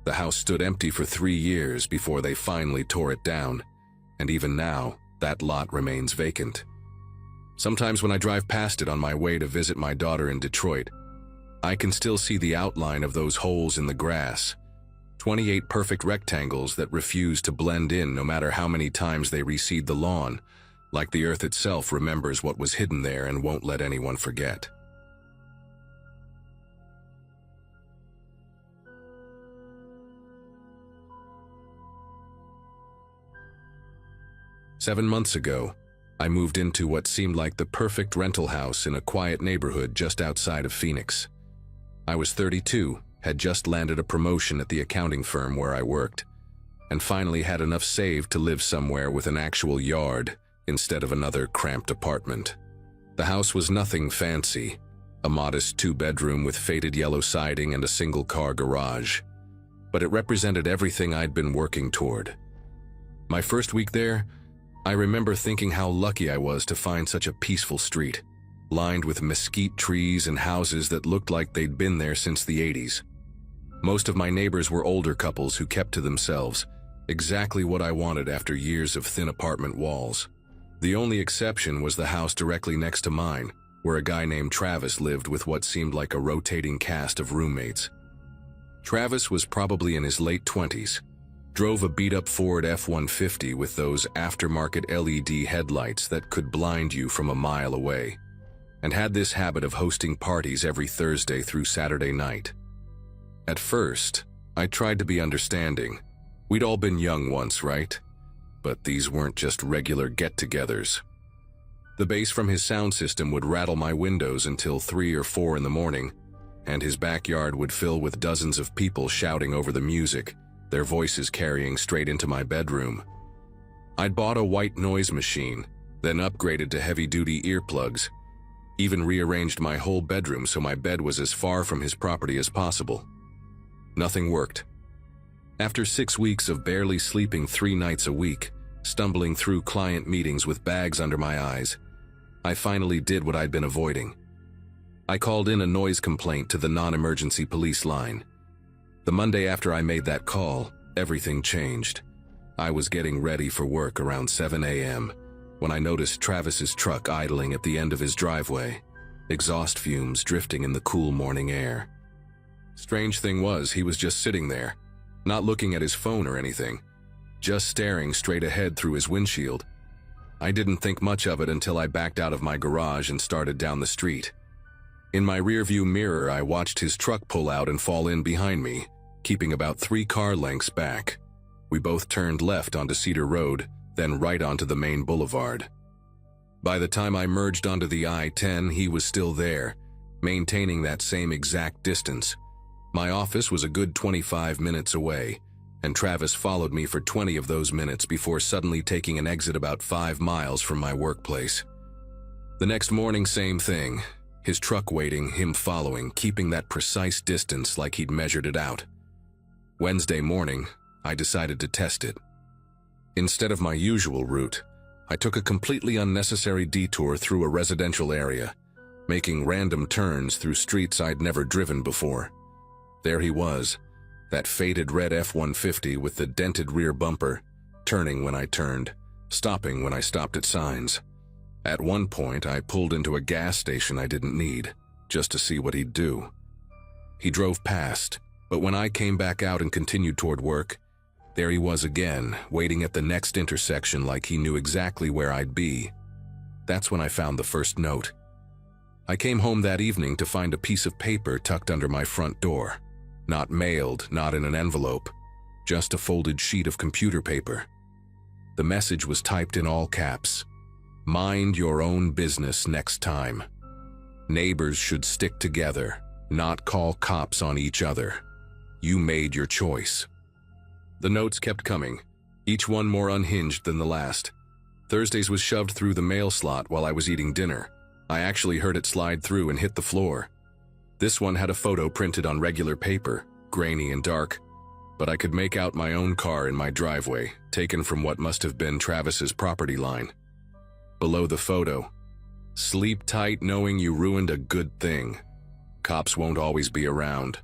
A: The house stood empty for 3 years before they finally tore it down, and even now, that lot remains vacant. Sometimes when I drive past it on my way to visit my daughter in Detroit, I can still see the outline of those holes in the grass. 28 perfect rectangles that refuse to blend in no matter how many times they reseed the lawn, like the earth itself remembers what was hidden there and won't let anyone forget. "7 months ago, I moved into what seemed like the perfect rental house in a quiet neighborhood just outside of Phoenix. I was 32, had just landed a promotion at the accounting firm where I worked, and finally had enough saved to live somewhere with an actual yard instead of another cramped apartment. The house was nothing fancy, a modest 2-bedroom with faded yellow siding and a single-car garage, but it represented everything I'd been working toward. My first week there, I remember thinking how lucky I was to find such a peaceful street, lined with mesquite trees and houses that looked like they'd been there since the 80s. Most of my neighbors were older couples who kept to themselves, exactly what I wanted after years of thin apartment walls. The only exception was the house directly next to mine, where a guy named Travis lived with what seemed like a rotating cast of roommates. Travis was probably in his late 20s, drove a beat-up Ford F-150 with those aftermarket LED headlights that could blind you from a mile away, and had this habit of hosting parties every Thursday through Saturday night. At first, I tried to be understanding. We'd all been young once, right? But these weren't just regular get-togethers. The bass from his sound system would rattle my windows until 3 or 4 in the morning, and his backyard would fill with dozens of people shouting over the music, their voices carrying straight into my bedroom. I'd bought a white noise machine, then upgraded to heavy-duty earplugs, even rearranged my whole bedroom so my bed was as far from his property as possible. Nothing worked. After 6 weeks of barely sleeping 3 nights a week, stumbling through client meetings with bags under my eyes, I finally did what I'd been avoiding. I called in a noise complaint to the non-emergency police line. The Monday after I made that call, everything changed. I was getting ready for work around 7 a.m. when I noticed Travis's truck idling at the end of his driveway, exhaust fumes drifting in the cool morning air. Strange thing was, he was just sitting there, not looking at his phone or anything, just staring straight ahead through his windshield. I didn't think much of it until I backed out of my garage and started down the street. In my rearview mirror, I watched his truck pull out and fall in behind me, keeping about 3 car lengths back. We both turned left onto Cedar Road, then right onto the main boulevard. By the time I merged onto the I-10, he was still there, maintaining that same exact distance. My office was a good 25 minutes away, and Travis followed me for 20 of those minutes before suddenly taking an exit about 5 miles from my workplace. The next morning, same thing. His truck waiting, him following, keeping that precise distance like he'd measured it out. Wednesday morning, I decided to test it. Instead of my usual route, I took a completely unnecessary detour through a residential area, making random turns through streets I'd never driven before. There he was, that faded red F-150 with the dented rear bumper, turning when I turned, stopping when I stopped at signs. At one point, I pulled into a gas station I didn't need, just to see what he'd do. He drove past, but when I came back out and continued toward work, there he was again, waiting at the next intersection like he knew exactly where I'd be. That's when I found the first note. I came home that evening to find a piece of paper tucked under my front door. Not mailed, not in an envelope, just a folded sheet of computer paper. The message was typed in all caps. Mind your own business next time. Neighbors should stick together, not call cops on each other. You made your choice. The notes kept coming, each one more unhinged than the last. Thursday's was shoved through the mail slot while I was eating dinner. I actually heard it slide through and hit the floor. This one had a photo printed on regular paper, grainy and dark, but I could make out my own car in my driveway, taken from what must have been Travis's property line. Below the photo, sleep tight knowing you ruined a good thing. Cops won't always be around.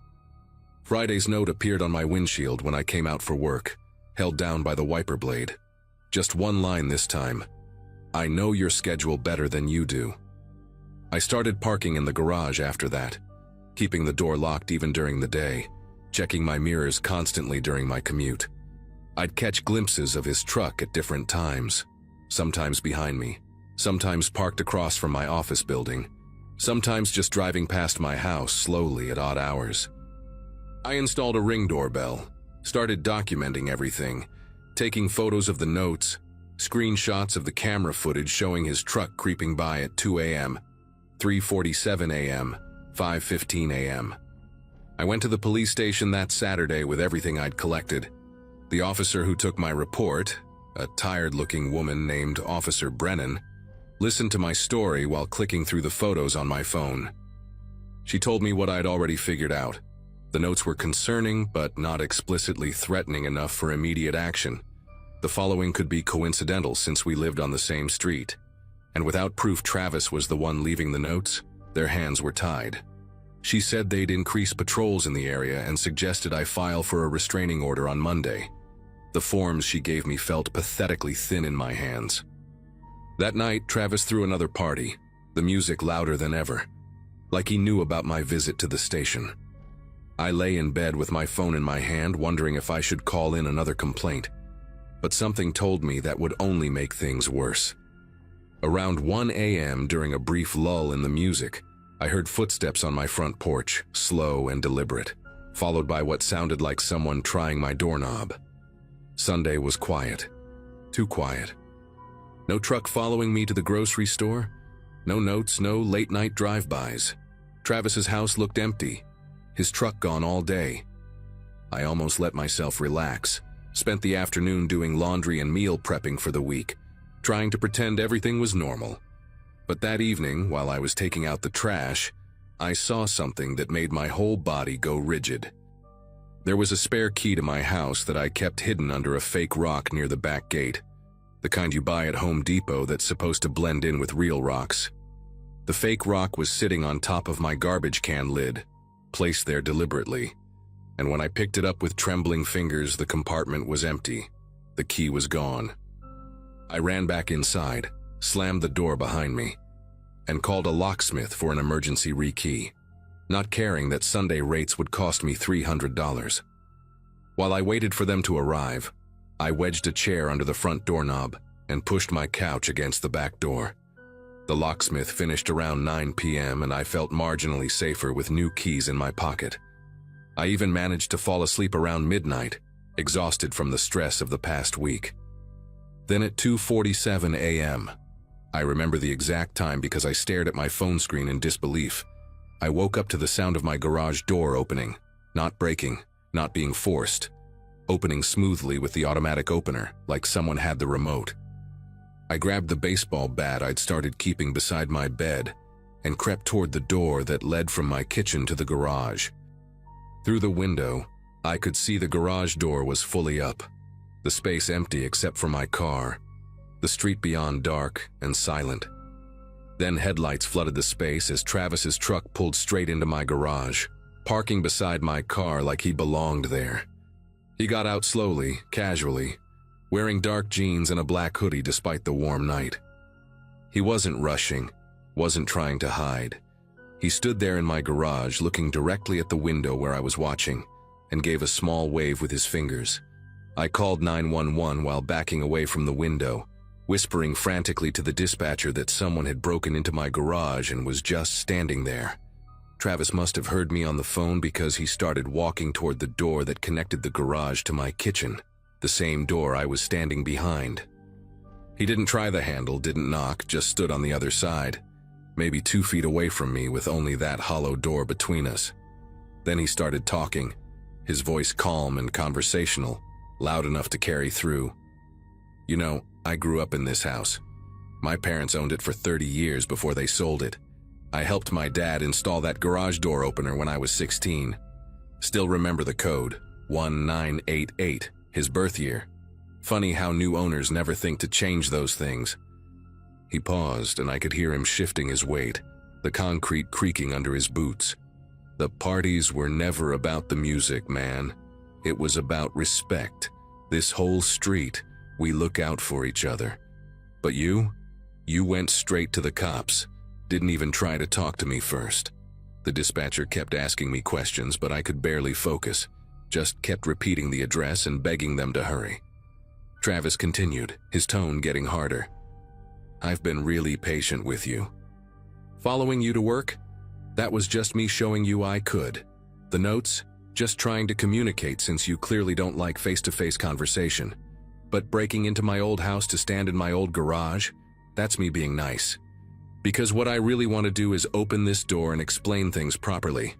A: Friday's note appeared on my windshield when I came out for work, held down by the wiper blade. Just one line this time. I know your schedule better than you do. I started parking in the garage after that, keeping the door locked even during the day, checking my mirrors constantly during my commute. I'd catch glimpses of his truck at different times, sometimes behind me, sometimes parked across from my office building, sometimes just driving past my house slowly at odd hours. I installed a Ring doorbell, started documenting everything, taking photos of the notes, screenshots of the camera footage showing his truck creeping by at 2 a.m., 3:47 a.m., 5:15 a.m. I went to the police station that Saturday with everything I'd collected. The officer who took my report, a tired-looking woman named Officer Brennan, listened to my story while clicking through the photos on my phone. She told me what I'd already figured out. The notes were concerning, but not explicitly threatening enough for immediate action. The following could be coincidental since we lived on the same street. And without proof Travis was the one leaving the notes, their hands were tied. She said they'd increase patrols in the area and suggested I file for a restraining order on Monday. The forms she gave me felt pathetically thin in my hands. That night, Travis threw another party, the music louder than ever, like he knew about my visit to the station. I lay in bed with my phone in my hand, wondering if I should call in another complaint, but something told me that would only make things worse. Around 1 a.m., during a brief lull in the music, I heard footsteps on my front porch, slow and deliberate, followed by what sounded like someone trying my doorknob. Sunday was quiet. Too quiet. No truck following me to the grocery store. No notes, no late-night drive-bys. Travis's house looked empty. His truck gone all day. I almost let myself relax. Spent the afternoon doing laundry and meal prepping for the week, trying to pretend everything was normal. But that evening, while I was taking out the trash, I saw something that made my whole body go rigid. There was a spare key to my house that I kept hidden under a fake rock near the back gate, the kind you buy at Home Depot that's supposed to blend in with real rocks. The fake rock was sitting on top of my garbage can lid, placed there deliberately, and when I picked it up with trembling fingers, the compartment was empty. The key was gone. I ran back inside, slammed the door behind me, and called a locksmith for an emergency rekey, not caring that Sunday rates would cost me $300. While I waited for them to arrive, I wedged a chair under the front doorknob and pushed my couch against the back door. The locksmith finished around 9 p.m. and I felt marginally safer with new keys in my pocket. I even managed to fall asleep around midnight, exhausted from the stress of the past week. Then at 2:47 a.m., I remember the exact time because I stared at my phone screen in disbelief. I woke up to the sound of my garage door opening, not breaking, not being forced, opening smoothly with the automatic opener, like someone had the remote. I grabbed the baseball bat I'd started keeping beside my bed and crept toward the door that led from my kitchen to the garage. Through the window, I could see the garage door was fully up, the space empty except for my car, the street beyond dark and silent. Then headlights flooded the space as Travis's truck pulled straight into my garage, parking beside my car like he belonged there. He got out slowly, casually, wearing dark jeans and a black hoodie despite the warm night. He wasn't rushing, wasn't trying to hide. He stood there in my garage looking directly at the window where I was watching and gave a small wave with his fingers. I called 911 while backing away from the window, whispering frantically to the dispatcher that someone had broken into my garage and was just standing there. Travis must have heard me on the phone because he started walking toward the door that connected the garage to my kitchen, the same door I was standing behind. He didn't try the handle, didn't knock, just stood on the other side, maybe 2 feet away from me with only that hollow door between us. Then he started talking, his voice calm and conversational, loud enough to carry through. You know, I grew up in this house. My parents owned it for 30 years before they sold it. I helped my dad install that garage door opener when I was 16. Still remember the code, 1988, his birth year. Funny how new owners never think to change those things. He paused and I could hear him shifting his weight, the concrete creaking under his boots. The parties were never about the music, man. It was about respect. This whole street, we look out for each other. But you went straight to the cops. Didn't even try to talk to me first. The dispatcher kept asking me questions, but I could barely focus. Just kept repeating the address and begging them to hurry. Travis continued, his tone getting harder. I've been really patient with you. Following you to work? That was just me showing you I could. The notes? Just trying to communicate since you clearly don't like face-to-face conversation. But breaking into my old house to stand in my old garage? That's me being nice. Because what I really want to do is open this door and explain things properly.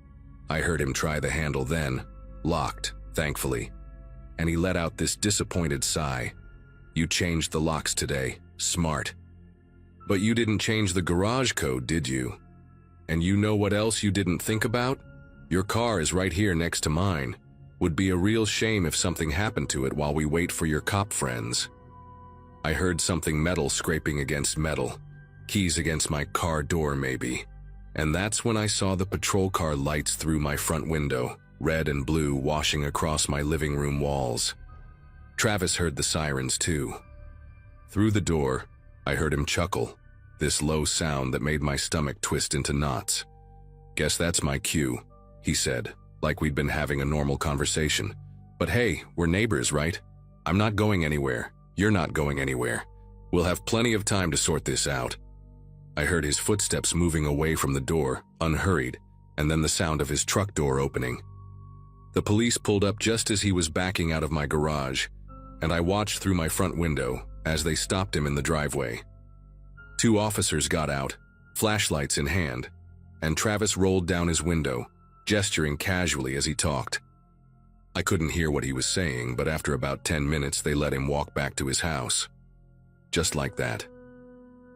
A: I heard him try the handle then, locked, thankfully, and he let out this disappointed sigh. You changed the locks today, smart. But you didn't change the garage code, did you? And you know what else you didn't think about? Your car is right here next to mine. Would be a real shame if something happened to it while we wait for your cop friends. I heard something metal scraping against metal, keys against my car door maybe. And that's when I saw the patrol car lights through my front window, red and blue washing across my living room walls. Travis heard the sirens too. Through the door, I heard him chuckle, this low sound that made my stomach twist into knots. Guess that's my cue, he said, like we'd been having a normal conversation. But hey, we're neighbors, right? I'm not going anywhere. You're not going anywhere. We'll have plenty of time to sort this out. I heard his footsteps moving away from the door, unhurried, and then the sound of his truck door opening. The police pulled up just as he was backing out of my garage, and I watched through my front window as they stopped him in the driveway. 2 officers got out, flashlights in hand, and Travis rolled down his window, gesturing casually as he talked. I couldn't hear what he was saying, but after about 10 minutes they let him walk back to his house. Just like that.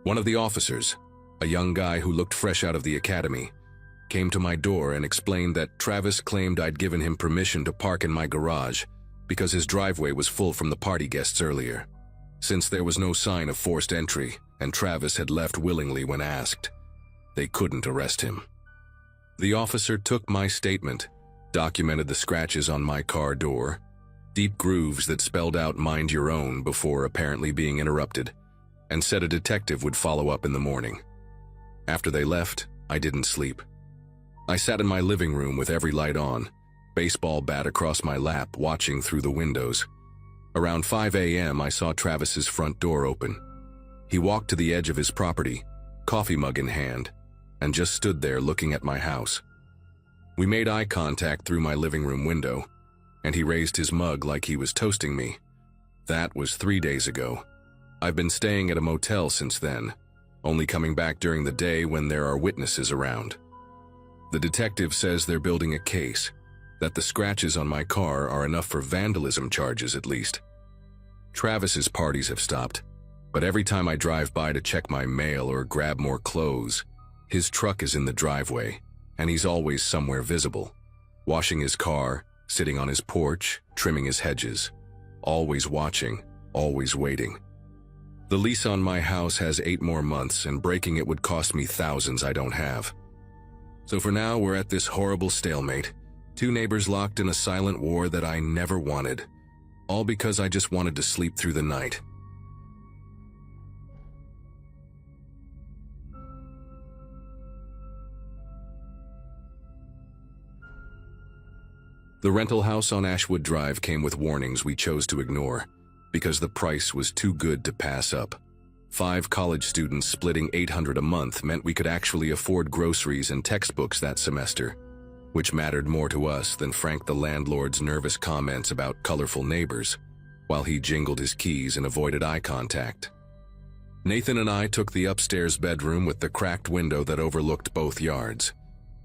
A: One of the officers, a young guy who looked fresh out of the academy, came to my door and explained that Travis claimed I'd given him permission to park in my garage because his driveway was full from the party guests earlier. Since there was no sign of forced entry and Travis had left willingly when asked, they couldn't arrest him. The officer took my statement, documented the scratches on my car door, deep grooves that spelled out "mind your own" before apparently being interrupted, and said a detective would follow up in the morning. After they left, I didn't sleep. I sat in my living room with every light on, baseball bat across my lap, watching through the windows. Around 5 a.m., I saw Travis's front door open. He walked to the edge of his property, coffee mug in hand, and just stood there looking at my house. We made eye contact through my living room window, and he raised his mug like he was toasting me. That was 3 days ago. I've been staying at a motel since then, only coming back during the day when there are witnesses around. The detective says they're building a case, that the scratches on my car are enough for vandalism charges at least. Travis's parties have stopped, but every time I drive by to check my mail or grab more clothes, his truck is in the driveway, and he's always somewhere visible, washing his car, sitting on his porch, trimming his hedges, always watching, always waiting. The lease on my house has 8 more months, and breaking it would cost me thousands I don't have. So for now, we're at this horrible stalemate, 2 neighbors locked in a silent war that I never wanted, all because I just wanted to sleep through the night. The rental house on Ashwood Drive came with warnings we chose to ignore, because the price was too good to pass up. 5 college students splitting $800 a month meant we could actually afford groceries and textbooks that semester, which mattered more to us than Frank the landlord's nervous comments about colorful neighbors, while he jingled his keys and avoided eye contact. Nathan and I took the upstairs bedroom with the cracked window that overlooked both yards,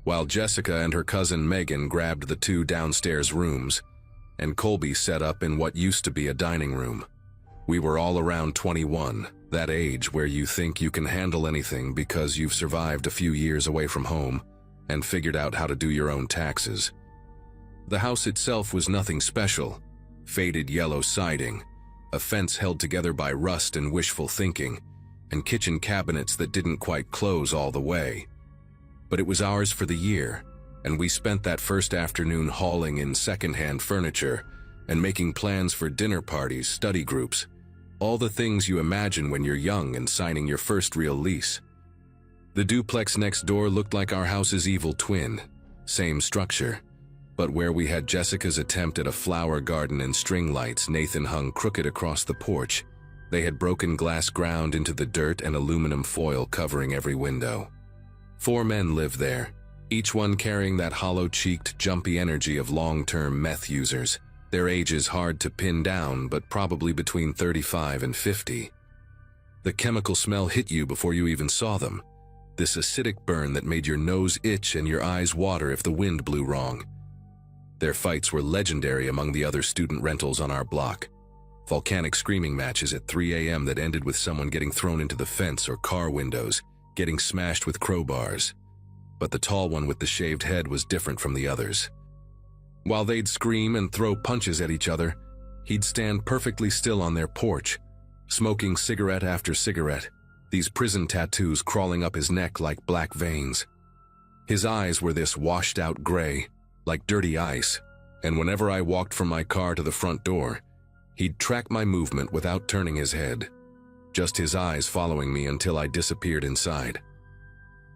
A: while Jessica and her cousin Megan grabbed the 2 downstairs rooms, and Colby set up in what used to be a dining room. We were all around 21, that age where you think you can handle anything because you've survived a few years away from home and figured out how to do your own taxes. The house itself was nothing special: faded yellow siding, a fence held together by rust and wishful thinking, and kitchen cabinets that didn't quite close all the way. But it was ours for the year, and we spent that first afternoon hauling in secondhand furniture and making plans for dinner parties, study groups, all the things you imagine when you're young and signing your first real lease. The duplex next door looked like our house's evil twin, same structure, but where we had Jessica's attempt at a flower garden and string lights Nathan hung crooked across the porch, they had broken glass ground into the dirt and aluminum foil covering every window. 4 men lived there, each one carrying that hollow-cheeked, jumpy energy of long-term meth users, their ages hard to pin down but probably between 35 and 50. The chemical smell hit you before you even saw them, this acidic burn that made your nose itch and your eyes water if the wind blew wrong. Their fights were legendary among the other student rentals on our block. Volcanic screaming matches at 3 a.m. that ended with someone getting thrown into the fence or car windows, getting smashed with crowbars. But the tall one with the shaved head was different from the others. While they'd scream and throw punches at each other, he'd stand perfectly still on their porch, smoking cigarette after cigarette, these prison tattoos crawling up his neck like black veins. His eyes were this washed-out gray, like dirty ice, and whenever I walked from my car to the front door, he'd track my movement without turning his head, just his eyes following me until I disappeared inside.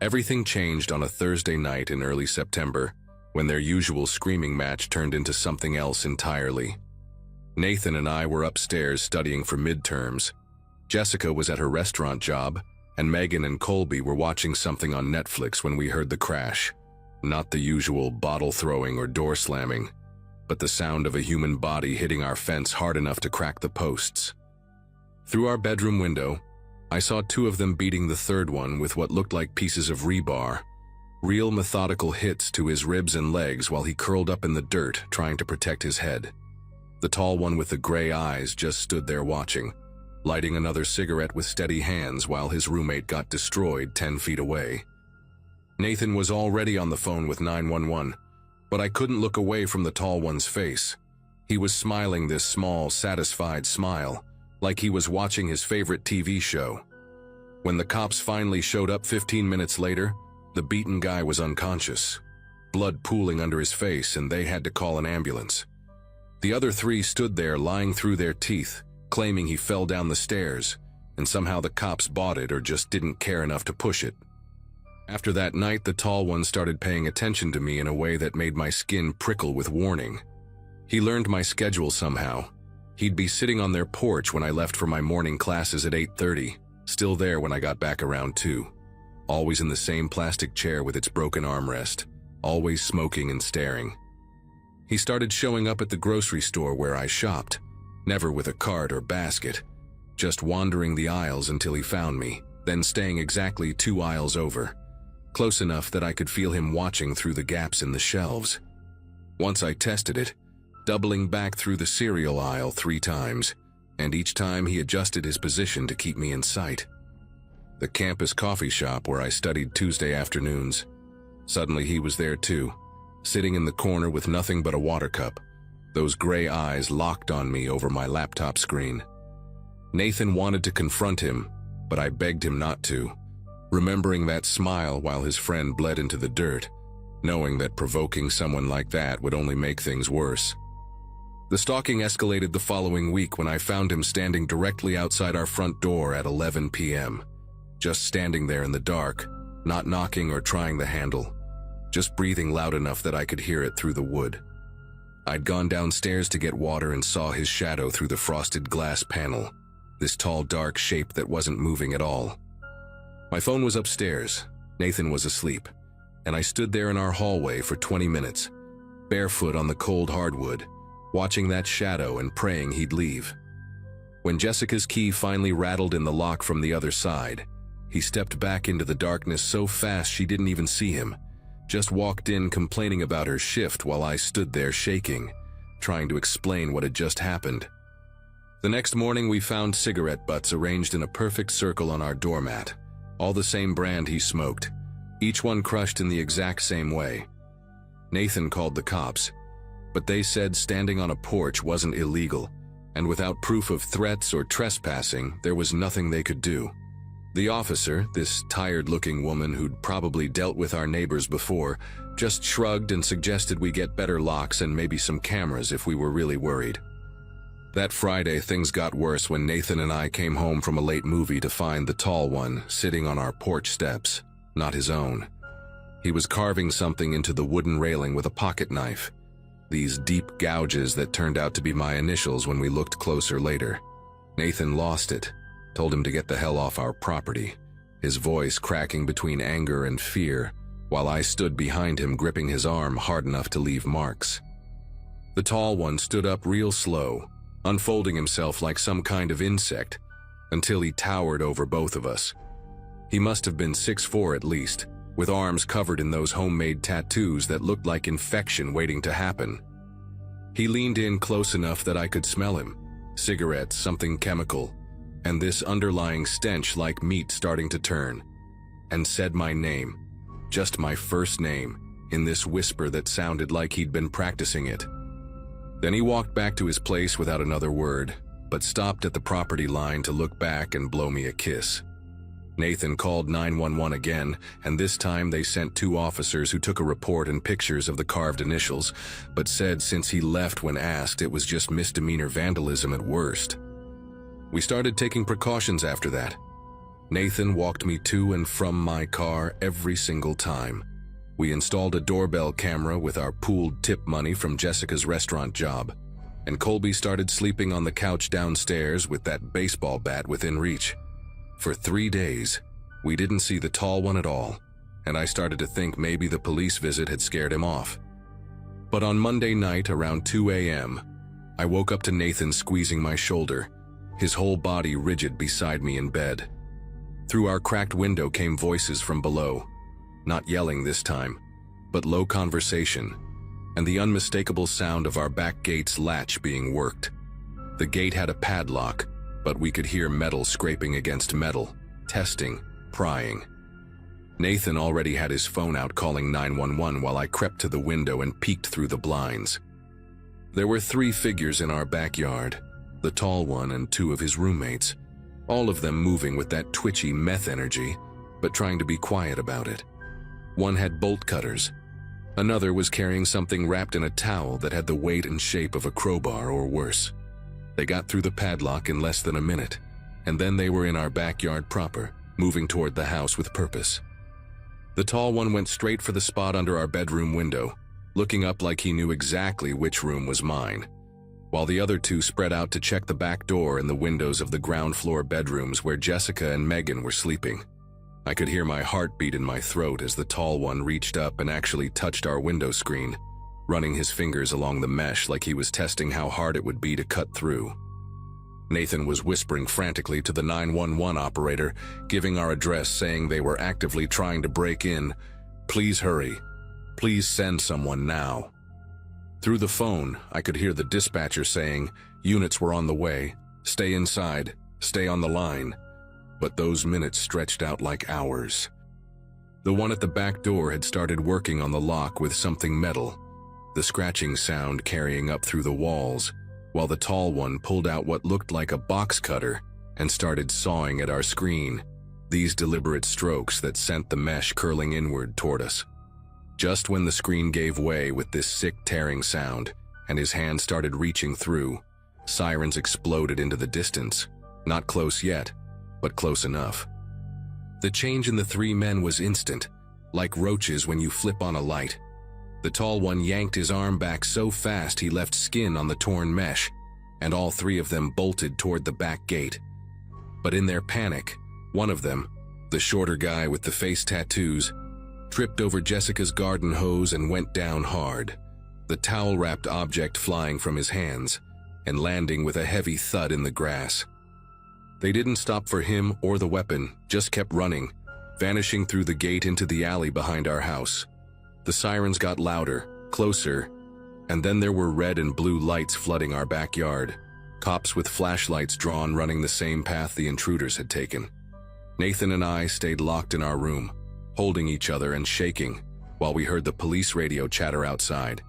A: Everything changed on a Thursday night in early September, when their usual screaming match turned into something else entirely. Nathan and I were upstairs studying for midterms. Jessica was at her restaurant job, and Megan and Colby were watching something on Netflix when we heard the crash. Not the usual bottle throwing or door slamming, but the sound of a human body hitting our fence hard enough to crack the posts. Through our bedroom window, I saw two of them beating the third one with what looked like pieces of rebar, real methodical hits to his ribs and legs while he curled up in the dirt trying to protect his head. The tall one with the gray eyes just stood there watching, lighting another cigarette with steady hands while his roommate got destroyed 10 feet away. Nathan was already on the phone with 911, but I couldn't look away from the tall one's face. He was smiling this small, satisfied smile, like he was watching his favorite TV show. When the cops finally showed up 15 minutes later, the beaten guy was unconscious, blood pooling under his face, and they had to call an ambulance. The other three stood there lying through their teeth, claiming he fell down the stairs, and somehow the cops bought it or just didn't care enough to push it. After that night, the tall one started paying attention to me in a way that made my skin prickle with warning. He learned my schedule somehow. He'd be sitting on their porch when I left for my morning classes at 8:30, still there when I got back around 2. Always in the same plastic chair with its broken armrest, always smoking and staring. He started showing up at the grocery store where I shopped, never with a cart or basket, just wandering the aisles until he found me, then staying exactly 2 aisles over, close enough that I could feel him watching through the gaps in the shelves. Once I tested it, doubling back through the cereal aisle 3 times, and each time he adjusted his position to keep me in sight. The campus coffee shop where I studied Tuesday afternoons. Suddenly he was there too, sitting in the corner with nothing but a water cup, those gray eyes locked on me over my laptop screen. Nathan wanted to confront him, but I begged him not to, remembering that smile while his friend bled into the dirt, knowing that provoking someone like that would only make things worse. The stalking escalated the following week when I found him standing directly outside our front door at 11 p.m., just standing there in the dark, not knocking or trying the handle, just breathing loud enough that I could hear it through the wood. I'd gone downstairs to get water and saw his shadow through the frosted glass panel, this tall dark shape that wasn't moving at all. My phone was upstairs, Nathan was asleep, and I stood there in our hallway for 20 minutes, barefoot on the cold hardwood, watching that shadow and praying he'd leave. When Jessica's key finally rattled in the lock from the other side, he stepped back into the darkness so fast she didn't even see him, just walked in complaining about her shift while I stood there shaking, trying to explain what had just happened. The next morning we found cigarette butts arranged in a perfect circle on our doormat, all the same brand he smoked, each one crushed in the exact same way. Nathan called the cops, but they said standing on a porch wasn't illegal, and without proof of threats or trespassing, there was nothing they could do. The officer, this tired-looking woman who'd probably dealt with our neighbors before, just shrugged and suggested we get better locks and maybe some cameras if we were really worried. That Friday, things got worse when Nathan and I came home from a late movie to find the tall one sitting on our porch steps, not his own. He was carving something into the wooden railing with a pocket knife, these deep gouges that turned out to be my initials when we looked closer later. Nathan lost it, told him to get the hell off our property, his voice cracking between anger and fear, while I stood behind him gripping his arm hard enough to leave marks. The tall one stood up real slow, unfolding himself like some kind of insect, until he towered over both of us. He must have been 6'4" at least, with arms covered in those homemade tattoos that looked like infection waiting to happen. He leaned in close enough that I could smell him. Cigarettes, something chemical, and this underlying stench like meat starting to turn. And said my name, just my first name, in this whisper that sounded like he'd been practicing it. Then he walked back to his place without another word, but stopped at the property line to look back and blow me a kiss. Nathan called 911 again, and this time they sent 2 officers who took a report and pictures of the carved initials, but said since he left when asked it was just misdemeanor vandalism at worst. We started taking precautions after that. Nathan walked me to and from my car every single time. We installed a doorbell camera with our pooled tip money from Jessica's restaurant job, and Colby started sleeping on the couch downstairs with that baseball bat within reach. For 3 days, we didn't see the tall one at all, and I started to think maybe the police visit had scared him off. But on Monday night around 2 a.m., I woke up to Nathan squeezing my shoulder, his whole body rigid beside me in bed. Through our cracked window came voices from below, not yelling this time, but low conversation, and the unmistakable sound of our back gate's latch being worked. The gate had a padlock, but we could hear metal scraping against metal, testing, prying. Nathan already had his phone out calling 911 while I crept to the window and peeked through the blinds. There were 3 figures in our backyard, the tall one and 2 of his roommates, all of them moving with that twitchy meth energy, but trying to be quiet about it. One had bolt cutters. Another was carrying something wrapped in a towel that had the weight and shape of a crowbar or worse. They got through the padlock in less than a minute, and then they were in our backyard proper, moving toward the house with purpose. The tall one went straight for the spot under our bedroom window, looking up like he knew exactly which room was mine, while the other 2 spread out to check the back door and the windows of the ground floor bedrooms where Jessica and Megan were sleeping. I could hear my heartbeat in my throat as the tall one reached up and actually touched our window screen, running his fingers along the mesh like he was testing how hard it would be to cut through. Nathan was whispering frantically to the 911 operator, giving our address saying they were actively trying to break in. Please hurry. Please send someone now. Through the phone, I could hear the dispatcher saying, units were on the way, stay inside, stay on the line. But those minutes stretched out like hours. The one at the back door had started working on the lock with something metal, the scratching sound carrying up through the walls, while the tall one pulled out what looked like a box cutter and started sawing at our screen, these deliberate strokes that sent the mesh curling inward toward us. Just when the screen gave way with this sick tearing sound and his hand started reaching through, sirens exploded into the distance, not close yet, but close enough. The change in the 3 men was instant, like roaches when you flip on a light. The tall one yanked his arm back so fast he left skin on the torn mesh, and all 3 of them bolted toward the back gate. But in their panic, one of them, the shorter guy with the face tattoos, tripped over Jessica's garden hose and went down hard, the towel-wrapped object flying from his hands and landing with a heavy thud in the grass. They didn't stop for him or the weapon, just kept running, vanishing through the gate into the alley behind our house. The sirens got louder, closer, and then there were red and blue lights flooding our backyard, cops with flashlights drawn running the same path the intruders had taken. Nathan and I stayed locked in our room, holding each other and shaking, while we heard the police radio chatter outside.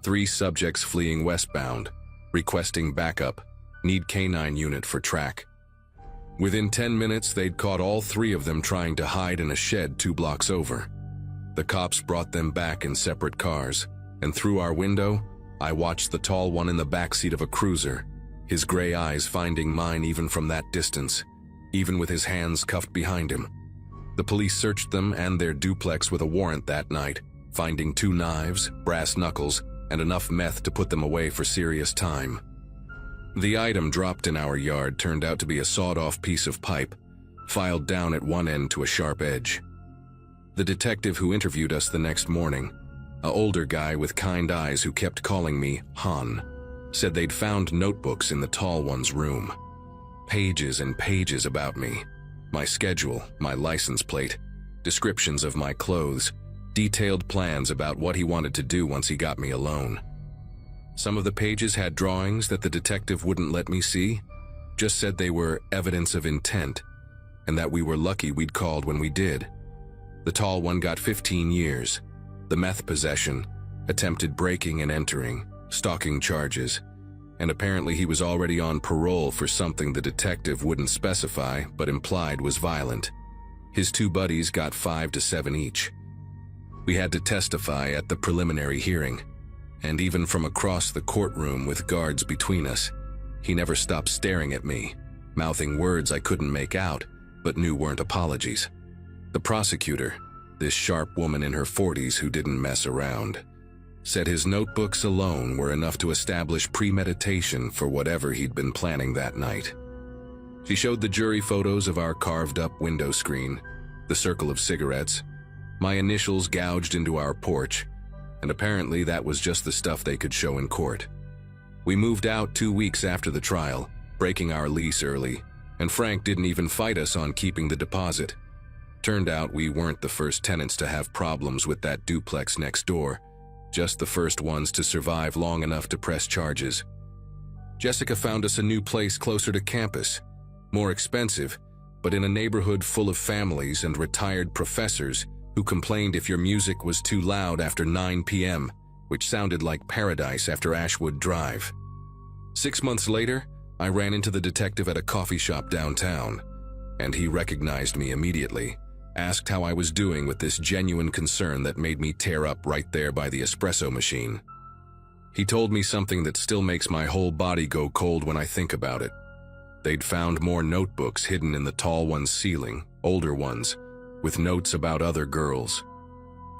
A: 3 subjects fleeing westbound, requesting backup, need canine unit for track. Within 10 minutes, they'd caught all 3 of them trying to hide in a shed 2 blocks over. The cops brought them back in separate cars, and through our window, I watched the tall one in the backseat of a cruiser, his gray eyes finding mine even from that distance, even with his hands cuffed behind him. The police searched them and their duplex with a warrant that night, finding 2 knives, brass knuckles, and enough meth to put them away for serious time. The item dropped in our yard turned out to be a sawed-off piece of pipe, filed down at one end to a sharp edge. The detective who interviewed us the next morning, an older guy with kind eyes who kept calling me Han, said they'd found notebooks in the tall one's room. Pages and pages about me. My schedule, my license plate, descriptions of my clothes, detailed plans about what he wanted to do once he got me alone. Some of the pages had drawings that the detective wouldn't let me see, just said they were evidence of intent, and that we were lucky we'd called when we did. The tall one got 15 years. The meth possession, attempted breaking and entering, stalking charges, and apparently he was already on parole for something the detective wouldn't specify but implied was violent. His two buddies got 5 to 7 each. We had to testify at the preliminary hearing, and even from across the courtroom with guards between us, he never stopped staring at me, mouthing words I couldn't make out but knew weren't apologies. The prosecutor, this sharp woman in her 40s who didn't mess around, said his notebooks alone were enough to establish premeditation for whatever he'd been planning that night. She showed the jury photos of our carved-up window screen, the circle of cigarettes, my initials gouged into our porch, and apparently that was just the stuff they could show in court. We moved out 2 weeks after the trial, breaking our lease early, and Frank didn't even fight us on keeping the deposit. Turned out we weren't the first tenants to have problems with that duplex next door, just the first ones to survive long enough to press charges. Jessica found us a new place closer to campus, more expensive, but in a neighborhood full of families and retired professors who complained if your music was too loud after 9 p.m., which sounded like paradise after Ashwood Drive. 6 months later, I ran into the detective at a coffee shop downtown, and he recognized me immediately, asked how I was doing with this genuine concern that made me tear up right there by the espresso machine. He told me something that still makes my whole body go cold when I think about it. They'd found more notebooks hidden in the tall one's ceiling, older ones, with notes about other girls.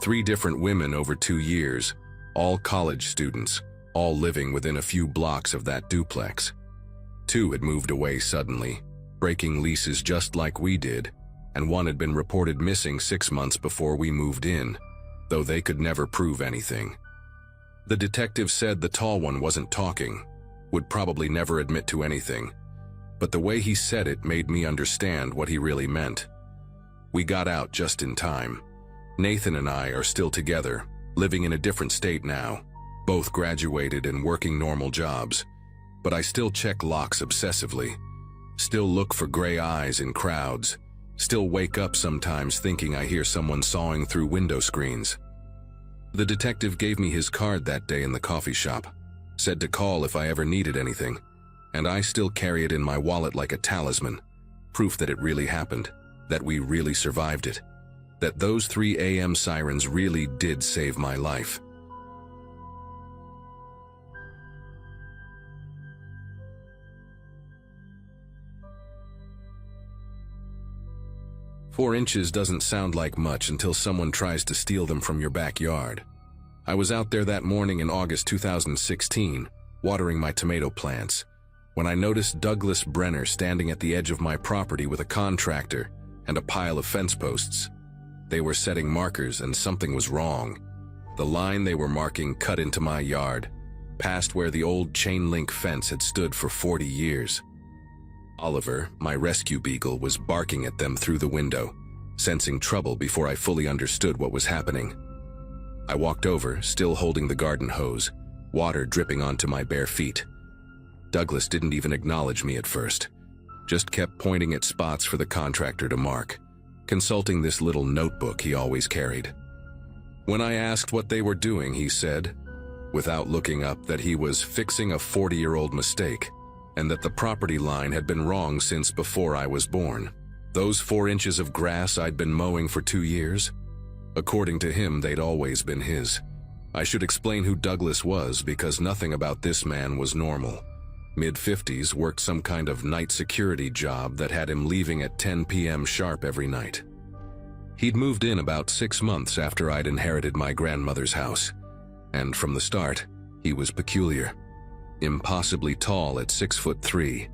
A: 3 different women over 2 years, all college students, all living within a few blocks of that duplex. 2 had moved away suddenly, breaking leases just like we did, and 1 had been reported missing 6 months before we moved in, though they could never prove anything. The detective said the tall one wasn't talking, would probably never admit to anything, but the way he said it made me understand what he really meant. We got out just in time. Nathan and I are still together, living in a different state now, both graduated and working normal jobs, but I still check locks obsessively, still look for gray eyes in crowds, still wake up sometimes thinking I hear someone sawing through window screens. The detective gave me his card that day in the coffee shop, said to call if I ever needed anything, and I still carry it in my wallet like a talisman, proof that it really happened, that we really survived it, that those 3 a.m. sirens really did save my life. "4 inches doesn't sound like much until someone tries to steal them from your backyard. I was out there that morning in August 2016, watering my tomato plants, when I noticed Douglas Brenner standing at the edge of my property with a contractor and a pile of fence posts. They were setting markers and something was wrong. The line they were marking cut into my yard, past where the old chain-link fence had stood for 40 years. Oliver, my rescue beagle, was barking at them through the window, sensing trouble before I fully understood what was happening. I walked over, still holding the garden hose, water dripping onto my bare feet. Douglas didn't even acknowledge me at first, just kept pointing at spots for the contractor to mark, consulting this little notebook he always carried. When I asked what they were doing, he said, without looking up, that he was fixing a 40-year-old mistake, and that the property line had been wrong since before I was born. Those 4 inches of grass I'd been mowing for 2 years? According to him, they'd always been his. I should explain who Douglas was because nothing about this man was normal. Mid-50s, worked some kind of night security job that had him leaving at 10 p.m. sharp every night. He'd moved in about 6 months after I'd inherited my grandmother's house, and from the start, he was peculiar. Impossibly tall at 6'3",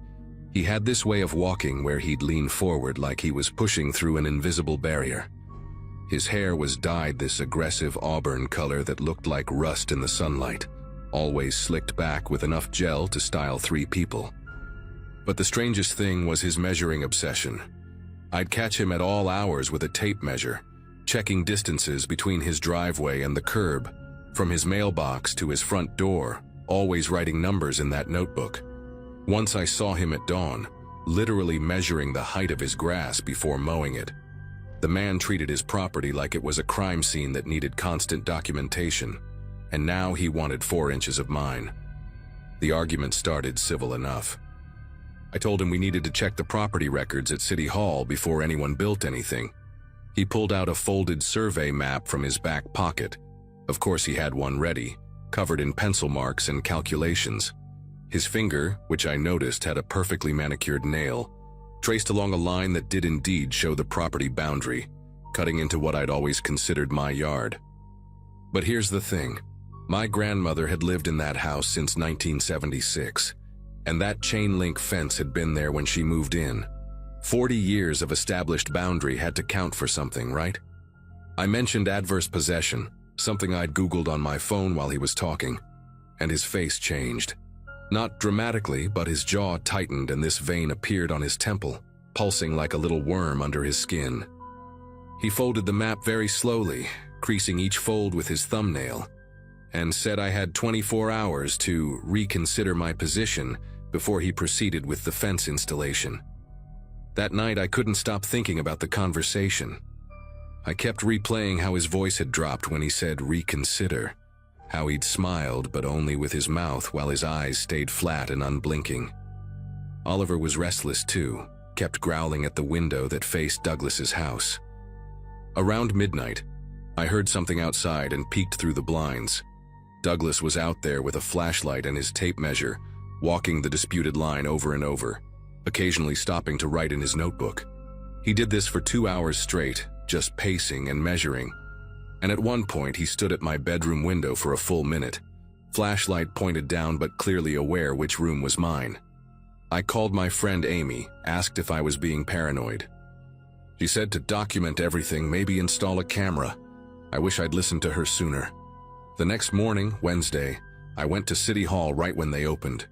A: he had this way of walking where he'd lean forward like he was pushing through an invisible barrier. His hair was dyed this aggressive auburn color that looked like rust in the sunlight, always slicked back with enough gel to style 3 people. But the strangest thing was his measuring obsession. I'd catch him at all hours with a tape measure, checking distances between his driveway and the curb, from his mailbox to his front door, always writing numbers in that notebook. Once I saw him at dawn, literally measuring the height of his grass before mowing it. The man treated his property like it was a crime scene that needed constant documentation, and now he wanted 4 inches of mine. The argument started civil enough. I told him we needed to check the property records at City Hall before anyone built anything. He pulled out a folded survey map from his back pocket. Of course he had one ready, covered in pencil marks and calculations. His finger, which I noticed had a perfectly manicured nail, traced along a line that did indeed show the property boundary, cutting into what I'd always considered my yard. But here's the thing. My grandmother had lived in that house since 1976, and that chain-link fence had been there when she moved in. 40 years of established boundary had to count for something, right? I mentioned adverse possession, something I'd Googled on my phone while he was talking, and his face changed. Not dramatically, but his jaw tightened and this vein appeared on his temple, pulsing like a little worm under his skin. He folded the map very slowly, creasing each fold with his thumbnail, and said I had 24 hours to reconsider my position before he proceeded with the fence installation. That night I couldn't stop thinking about the conversation. I kept replaying how his voice had dropped when he said reconsider, how he'd smiled but only with his mouth while his eyes stayed flat and unblinking. Oliver was restless too, kept growling at the window that faced Douglas's house. Around midnight, I heard something outside and peeked through the blinds. Douglas was out there with a flashlight and his tape measure, walking the disputed line over and over, occasionally stopping to write in his notebook. He did this for 2 hours straight, just pacing and measuring, and at one point he stood at my bedroom window for a full minute, flashlight pointed down but clearly aware which room was mine. I called my friend Amy, asked if I was being paranoid. She said to document everything, maybe install a camera. I wish I'd listened to her sooner. The next morning, Wednesday, I went to City Hall right when they opened.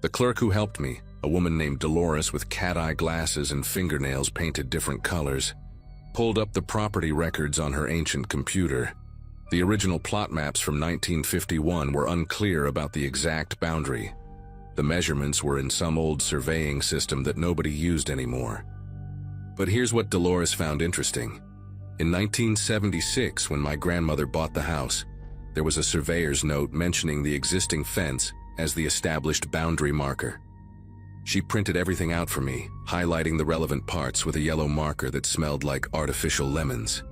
A: The clerk who helped me, a woman named Dolores with cat-eye glasses and fingernails painted different colors, pulled up the property records on her ancient computer. The original plot maps from 1951 were unclear about the exact boundary. The measurements were in some old surveying system that nobody used anymore. But here's what Dolores found interesting. In 1976, when my grandmother bought the house, there was a surveyor's note mentioning the existing fence as the established boundary marker. She printed everything out for me, highlighting the relevant parts with a yellow marker that smelled like artificial lemons.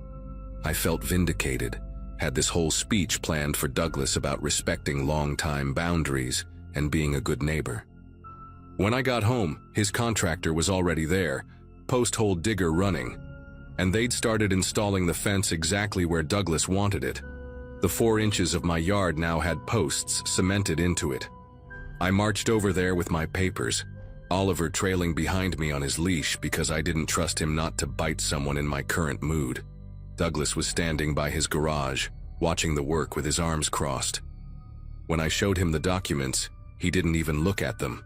A: I felt vindicated, had this whole speech planned for Douglas about respecting long-time boundaries and being a good neighbor. When I got home, his contractor was already there, post-hole digger running, and they'd started installing the fence exactly where Douglas wanted it. The 4 inches of my yard now had posts cemented into it. I marched over there with my papers, Oliver trailing behind me on his leash because I didn't trust him not to bite someone in my current mood. Douglas was standing by his garage, watching the work with his arms crossed. When I showed him the documents, he didn't even look at them.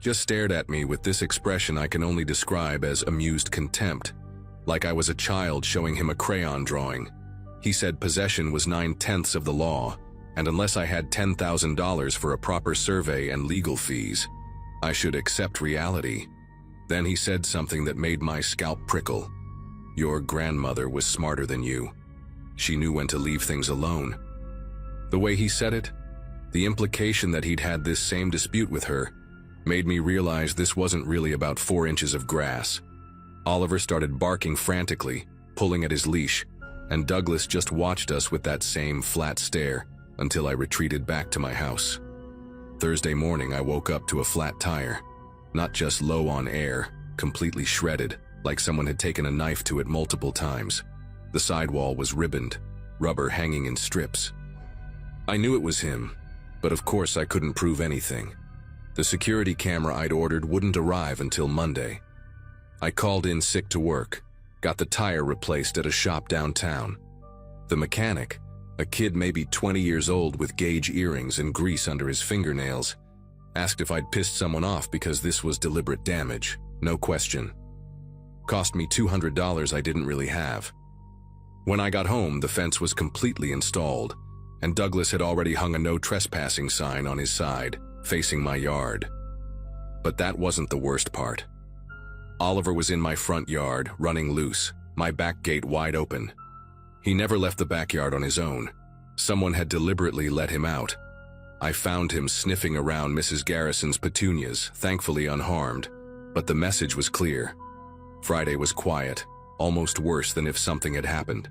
A: Just stared at me with this expression I can only describe as amused contempt, like I was a child showing him a crayon drawing. He said possession was 9/10 of the law, and unless I had $10,000 for a proper survey and legal fees, I should accept reality. Then he said something that made my scalp prickle. Your grandmother was smarter than you. She knew when to leave things alone. The way he said it, the implication that he'd had this same dispute with her, made me realize this wasn't really about 4 inches of grass. Oliver started barking frantically, pulling at his leash, and Douglas just watched us with that same flat stare until I retreated back to my house. Thursday morning, I woke up to a flat tire, not just low on air, completely shredded, like someone had taken a knife to it multiple times. The sidewall was ribboned, rubber hanging in strips. I knew it was him, but of course I couldn't prove anything. The security camera I'd ordered wouldn't arrive until Monday. I called in sick to work, got the tire replaced at a shop downtown. The mechanic, a kid maybe 20 years old with gauge earrings and grease under his fingernails, asked if I'd pissed someone off because this was deliberate damage, no question. Cost me $200 I didn't really have. When I got home, the fence was completely installed, and Douglas had already hung a no trespassing sign on his side, facing my yard. But that wasn't the worst part. Oliver was in my front yard, running loose, my back gate wide open. He never left the backyard on his own. Someone had deliberately let him out. I found him sniffing around Mrs. Garrison's petunias, thankfully unharmed, but the message was clear. Friday was quiet, almost worse than if something had happened.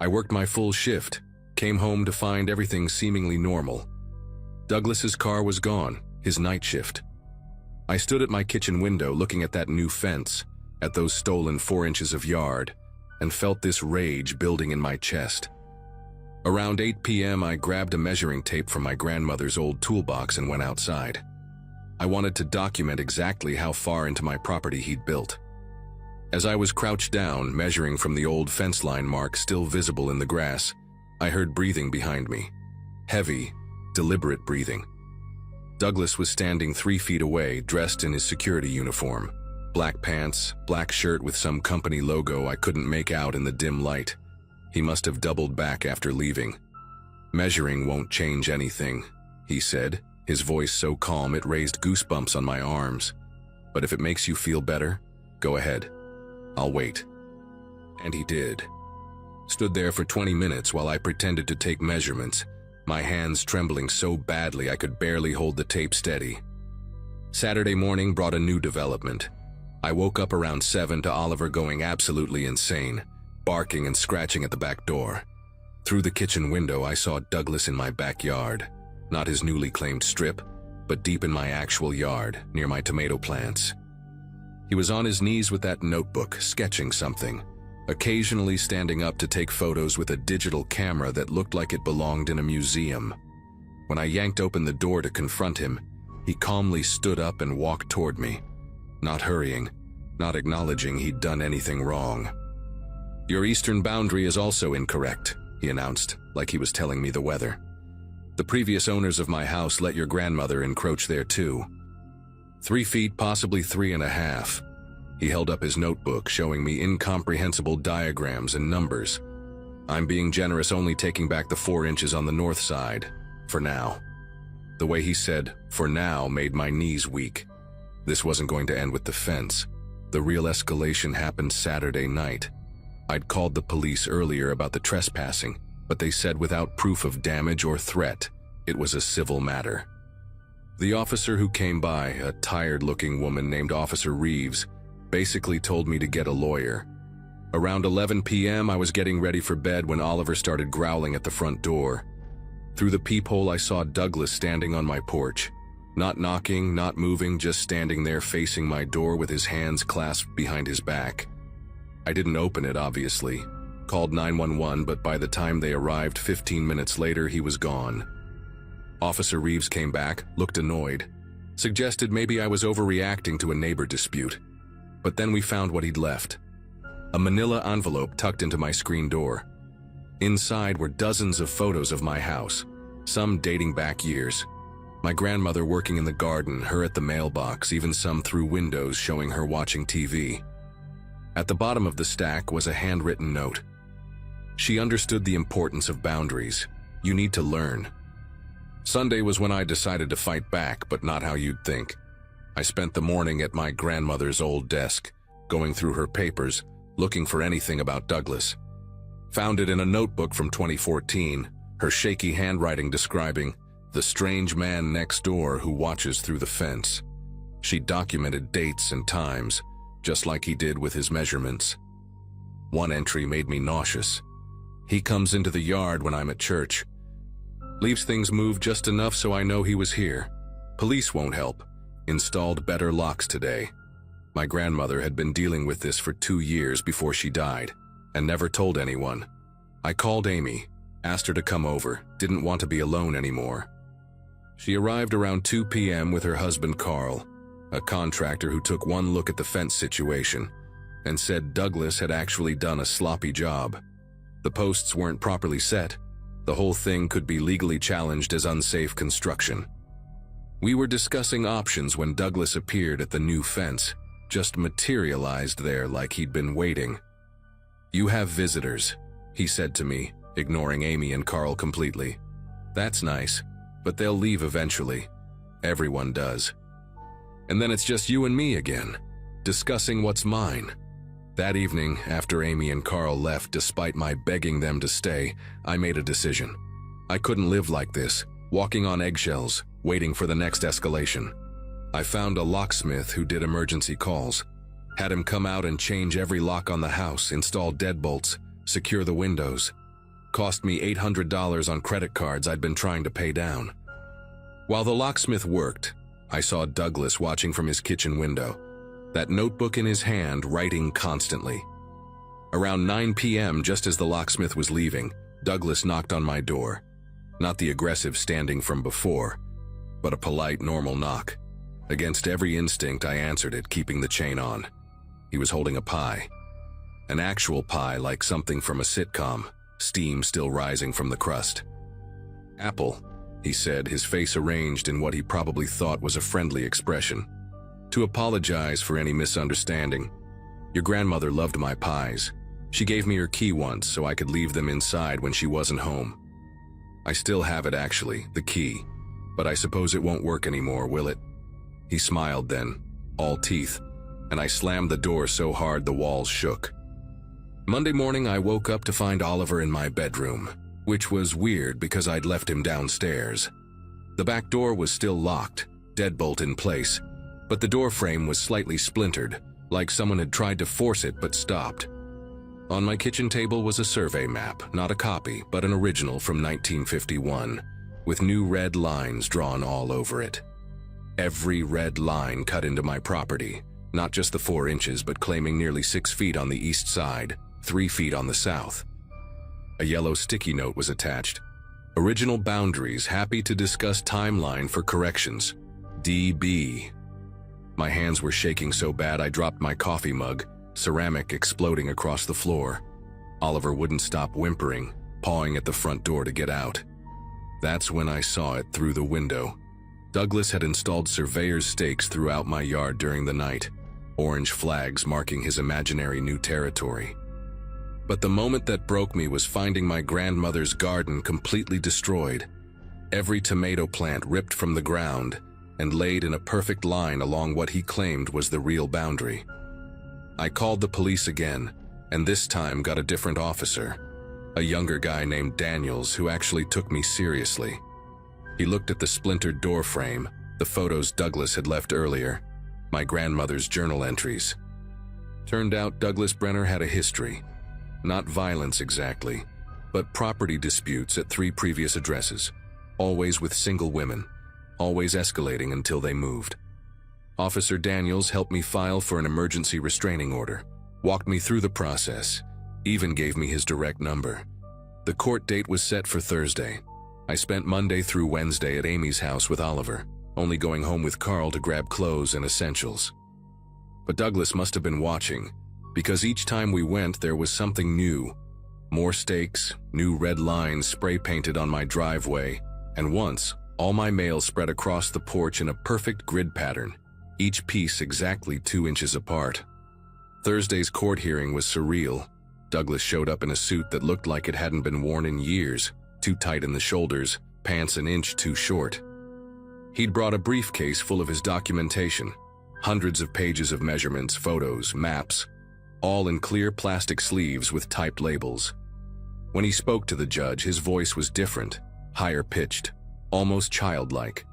A: I worked my full shift, came home to find everything seemingly normal. Douglas's car was gone, his night shift. I stood at my kitchen window looking at that new fence, at those stolen 4 inches of yard, and felt this rage building in my chest. Around 8 p.m. I grabbed a measuring tape from my grandmother's old toolbox and went outside. I wanted to document exactly how far into my property he'd built. As I was crouched down, measuring from the old fence line mark still visible in the grass, I heard breathing behind me. Heavy, deliberate breathing. Douglas was standing 3 feet away, dressed in his security uniform. Black pants, black shirt with some company logo I couldn't make out in the dim light. He must have doubled back after leaving. "Measuring won't change anything," he said, his voice so calm it raised goosebumps on my arms. "But if it makes you feel better, go ahead. I'll wait." And he did. Stood there for 20 minutes while I pretended to take measurements, my hands trembling so badly I could barely hold the tape steady. Saturday morning brought a new development. I woke up around 7 to Oliver going absolutely insane, barking and scratching at the back door. Through the kitchen window I saw Douglas in my backyard, not his newly claimed strip, but deep in my actual yard, near my tomato plants. He was on his knees with that notebook, sketching something, occasionally standing up to take photos with a digital camera that looked like it belonged in a museum. When I yanked open the door to confront him, he calmly stood up and walked toward me, not hurrying, not acknowledging he'd done anything wrong. "Your eastern boundary is also incorrect," he announced, like he was telling me the weather. "The previous owners of my house let your grandmother encroach there too. 3 feet, possibly 3.5. He held up his notebook, showing me incomprehensible diagrams and numbers. "I'm being generous, only taking back the 4 inches on the north side, for now." The way he said, "for now," made my knees weak. This wasn't going to end with the fence. The real escalation happened Saturday night. I'd called the police earlier about the trespassing, but they said without proof of damage or threat, it was a civil matter. The officer who came by, a tired-looking woman named Officer Reeves, basically told me to get a lawyer. Around 11 p.m. I was getting ready for bed when Oliver started growling at the front door. Through the peephole I saw Douglas standing on my porch. Not knocking, not moving, just standing there facing my door with his hands clasped behind his back. I didn't open it, obviously. Called 911, but by the time they arrived 15 minutes later, he was gone. Officer Reeves came back, looked annoyed, suggested maybe I was overreacting to a neighbor dispute. But then we found what he'd left. A manila envelope tucked into my screen door. Inside were dozens of photos of my house, some dating back years. My grandmother working in the garden, her at the mailbox, even some through windows showing her watching TV. At the bottom of the stack was a handwritten note. "She understood the importance of boundaries. You need to learn." Sunday was when I decided to fight back, but not how you'd think. I spent the morning at my grandmother's old desk, going through her papers, looking for anything about Douglas. Found it in a notebook from 2014, her shaky handwriting describing the strange man next door who watches through the fence. She documented dates and times, just like he did with his measurements. One entry made me nauseous. "He comes into the yard when I'm at church. Leaves things moved just enough so I know he was here. Police won't help. Installed better locks today." My grandmother had been dealing with this for 2 years before she died, and never told anyone. I called Amy, asked her to come over, didn't want to be alone anymore. She arrived around 2 p.m. with her husband Carl, a contractor who took one look at the fence situation, and said Douglas had actually done a sloppy job. The posts weren't properly set. The whole thing could be legally challenged as unsafe construction. We were discussing options when Douglas appeared at the new fence, just materialized there like he'd been waiting. "You have visitors," he said to me, ignoring Amy and Carl completely. "That's nice, but they'll leave eventually. Everyone does. And then it's just you and me again, discussing what's mine." That evening, after Amy and Carl left despite my begging them to stay, I made a decision. I couldn't live like this, walking on eggshells, waiting for the next escalation. I found a locksmith who did emergency calls, had him come out and change every lock on the house, install deadbolts, secure the windows. Cost me $800 on credit cards I'd been trying to pay down. While the locksmith worked, I saw Douglas watching from his kitchen window, that notebook in his hand, writing constantly. Around 9 p.m., just as the locksmith was leaving, Douglas knocked on my door. Not the aggressive standing from before, but a polite, normal knock. Against every instinct, I answered it, keeping the chain on. He was holding a pie. An actual pie, like something from a sitcom, steam still rising from the crust. "Apple," he said, his face arranged in what he probably thought was a friendly expression. "To apologize for any misunderstanding. Your grandmother loved my pies. She gave me her key once so I could leave them inside when she wasn't home. I still have it actually, the key, but I suppose it won't work anymore, will it?" He smiled then, all teeth, and I slammed the door so hard the walls shook. Monday morning I woke up to find Oliver in my bedroom, which was weird because I'd left him downstairs. The back door was still locked, deadbolt in place, but the door frame was slightly splintered, like someone had tried to force it but stopped. On my kitchen table was a survey map, not a copy, but an original from 1951, with new red lines drawn all over it. Every red line cut into my property, not just the 4 inches, but claiming nearly 6 feet on the east side, 3 feet on the south. A yellow sticky note was attached. "Original boundaries, happy to discuss timeline for corrections. DB." My hands were shaking so bad I dropped my coffee mug, ceramic exploding across the floor. Oliver wouldn't stop whimpering, pawing at the front door to get out. That's when I saw it through the window. Douglas had installed surveyor's stakes throughout my yard during the night, orange flags marking his imaginary new territory. But the moment that broke me was finding my grandmother's garden completely destroyed, every tomato plant ripped from the ground and laid in a perfect line along what he claimed was the real boundary. I called the police again, and this time got a different officer, a younger guy named Daniels who actually took me seriously. He looked at the splintered door frame, the photos Douglas had left earlier, my grandmother's journal entries. Turned out Douglas Brenner had a history. Not violence exactly, but property disputes at 3 previous addresses, always with single women, always escalating until they moved. Officer Daniels helped me file for an emergency restraining order, walked me through the process, even gave me his direct number. The court date was set for Thursday. I spent Monday through Wednesday at Amy's house with Oliver, only going home with Carl to grab clothes and essentials. But Douglas must have been watching, because each time we went there was something new. More stakes, new red lines spray painted on my driveway, and once, all my mail spread across the porch in a perfect grid pattern, each piece exactly 2 inches apart. Thursday's court hearing was surreal. Douglas showed up in a suit that looked like it hadn't been worn in years, too tight in the shoulders, pants an inch too short. He'd brought a briefcase full of his documentation, hundreds of pages of measurements, photos, maps, all in clear plastic sleeves with typed labels. When he spoke to the judge, his voice was different, higher-pitched, almost childlike,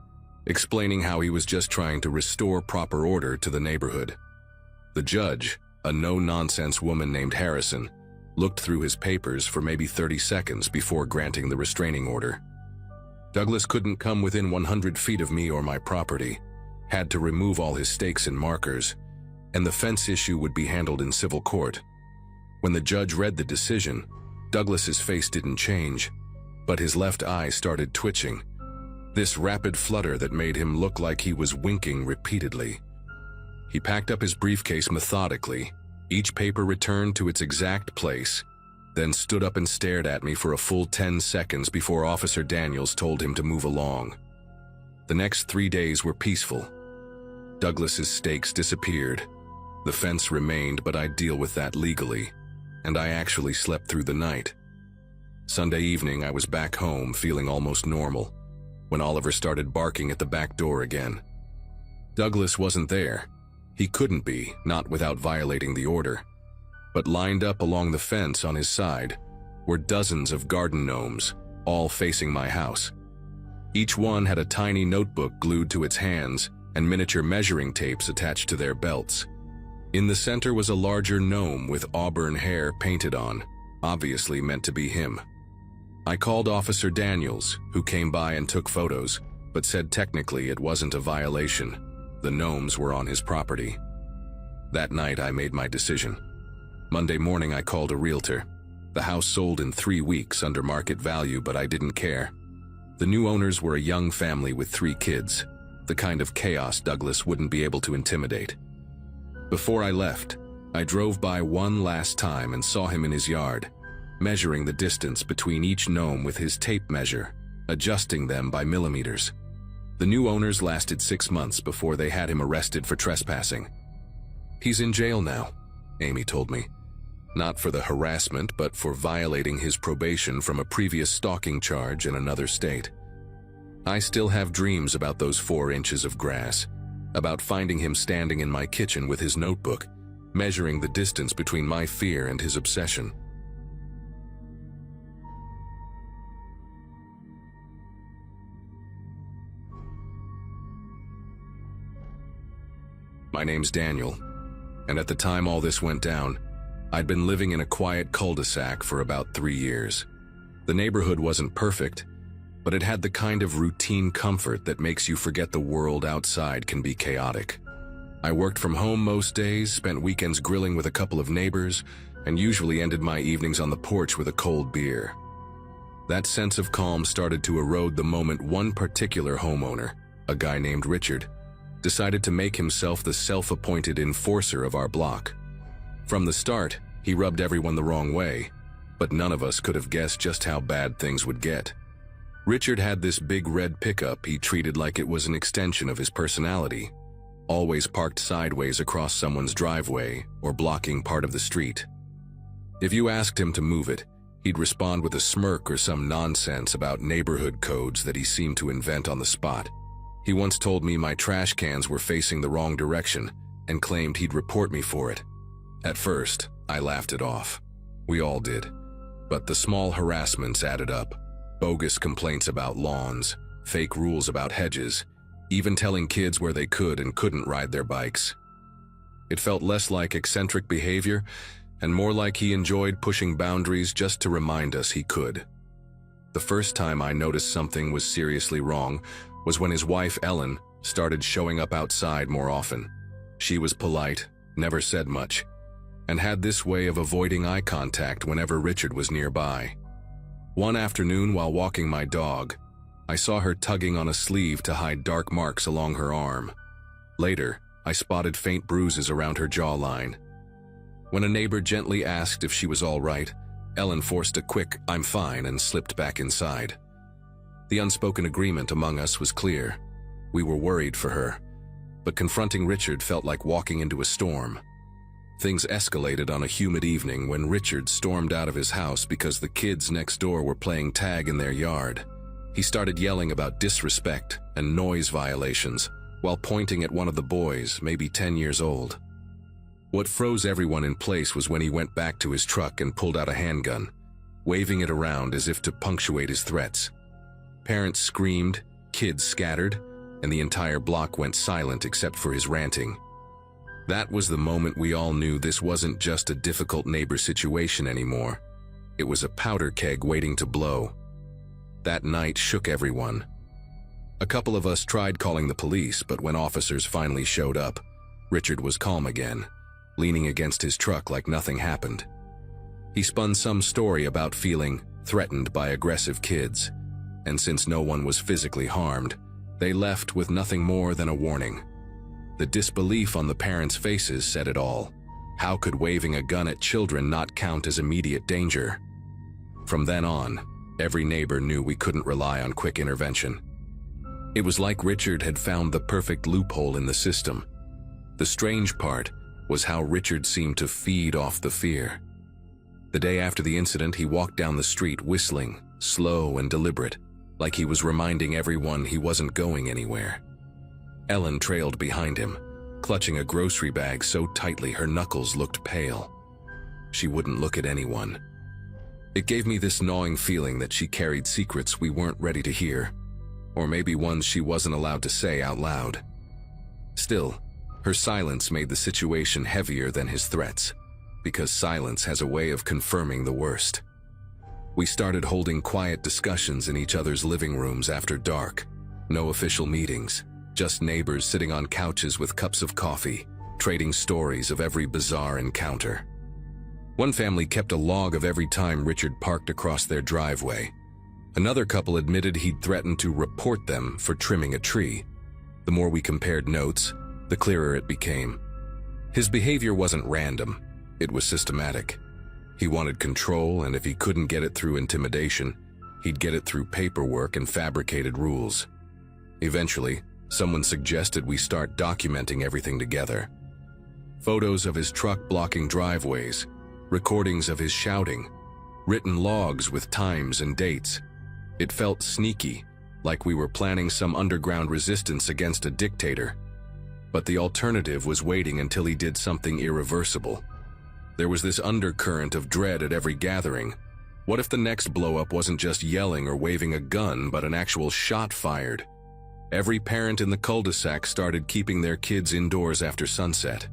A: explaining how he was just trying to restore proper order to the neighborhood. The judge, a no-nonsense woman named Harrison, looked through his papers for maybe 30 seconds before granting the restraining order. Douglas couldn't come within 100 feet of me or my property, had to remove all his stakes and markers, and the fence issue would be handled in civil court. When the judge read the decision, Douglas's face didn't change, but his left eye started twitching, this rapid flutter that made him look like he was winking repeatedly. He packed up his briefcase methodically, each paper returned to its exact place, then stood up and stared at me for a full 10 seconds before Officer Daniels told him to move along. The next 3 days were peaceful. Douglas's stakes disappeared. The fence remained, but I'd deal with that legally, and I actually slept through the night. Sunday evening, I was back home feeling almost normal when Oliver started barking at the back door again. Douglas wasn't there. He couldn't be, not without violating the order. But lined up along the fence on his side were dozens of garden gnomes, all facing my house. Each one had a tiny notebook glued to its hands and miniature measuring tapes attached to their belts. In the center was a larger gnome with auburn hair painted on, obviously meant to be him. I called Officer Daniels, who came by and took photos, but said technically it wasn't a violation. The gnomes were on his property. That night I made my decision. Monday morning I called a realtor. The house sold in 3 weeks under market value, but I didn't care. The new owners were a young family with 3 kids, the kind of chaos Douglas wouldn't be able to intimidate. Before I left, I drove by one last time and saw him in his yard, measuring the distance between each gnome with his tape measure, adjusting them by millimeters. The new owners lasted 6 months before they had him arrested for trespassing. He's in jail now, Amy told me. Not for the harassment, but for violating his probation from a previous stalking charge in another state. I still have dreams about those 4 inches of grass, about finding him standing in my kitchen with his notebook, measuring the distance between my fear and his obsession. My name's Daniel, and at the time all this went down, I'd been living in a quiet cul-de-sac for about 3 years. The neighborhood wasn't perfect, but it had the kind of routine comfort that makes you forget the world outside can be chaotic. I worked from home most days, spent weekends grilling with a couple of neighbors, and usually ended my evenings on the porch with a cold beer. That sense of calm started to erode the moment one particular homeowner, a guy named Richard, decided to make himself the self-appointed enforcer of our block. From the start, he rubbed everyone the wrong way, but none of us could have guessed just how bad things would get. Richard had this big red pickup he treated like it was an extension of his personality, always parked sideways across someone's driveway or blocking part of the street. If you asked him to move it, he'd respond with a smirk or some nonsense about neighborhood codes that he seemed to invent on the spot. He once told me my trash cans were facing the wrong direction and claimed he'd report me for it. At first, I laughed it off. We all did. But the small harassments added up. Bogus complaints about lawns, fake rules about hedges, even telling kids where they could and couldn't ride their bikes. It felt less like eccentric behavior and more like he enjoyed pushing boundaries just to remind us he could. The first time I noticed something was seriously wrong was when his wife, Ellen, started showing up outside more often. She was polite, never said much, and had this way of avoiding eye contact whenever Richard was nearby. One afternoon while walking my dog, I saw her tugging on a sleeve to hide dark marks along her arm. Later, I spotted faint bruises around her jawline. When a neighbor gently asked if she was all right, Ellen forced a quick, "I'm fine," and slipped back inside. The unspoken agreement among us was clear. We were worried for her, but confronting Richard felt like walking into a storm. Things escalated on a humid evening when Richard stormed out of his house because the kids next door were playing tag in their yard. He started yelling about disrespect and noise violations while pointing at one of the boys, maybe 10 years old. What froze everyone in place was when he went back to his truck and pulled out a handgun, waving it around as if to punctuate his threats. Parents screamed, kids scattered, and the entire block went silent except for his ranting. That was the moment we all knew this wasn't just a difficult neighbor situation anymore. It was a powder keg waiting to blow. That night shook everyone. A couple of us tried calling the police, but when officers finally showed up, Richard was calm again, leaning against his truck like nothing happened. He spun some story about feeling threatened by aggressive kids, and since no one was physically harmed, they left with nothing more than a warning. The disbelief on the parents' faces said it all. How could waving a gun at children not count as immediate danger? From then on, every neighbor knew we couldn't rely on quick intervention. It was like Richard had found the perfect loophole in the system. The strange part was how Richard seemed to feed off the fear. The day after the incident, he walked down the street whistling, slow and deliberate, like he was reminding everyone he wasn't going anywhere. Ellen trailed behind him, clutching a grocery bag so tightly her knuckles looked pale. She wouldn't look at anyone. It gave me this gnawing feeling that she carried secrets we weren't ready to hear, or maybe ones she wasn't allowed to say out loud. Still, her silence made the situation heavier than his threats, because silence has a way of confirming the worst. We started holding quiet discussions in each other's living rooms after dark. No official meetings, just neighbors sitting on couches with cups of coffee, trading stories of every bizarre encounter. One family kept a log of every time Richard parked across their driveway. Another couple admitted he'd threatened to report them for trimming a tree. The more we compared notes, the clearer it became. His behavior wasn't random, it was systematic. He wanted control, and if he couldn't get it through intimidation, he'd get it through paperwork and fabricated rules. Eventually, someone suggested we start documenting everything together. Photos of his truck blocking driveways, recordings of his shouting, written logs with times and dates. It felt sneaky, like we were planning some underground resistance against a dictator. But the alternative was waiting until he did something irreversible. There was this undercurrent of dread at every gathering. What if the next blow-up wasn't just yelling or waving a gun, but an actual shot fired? Every parent in the cul-de-sac started keeping their kids indoors after sunset.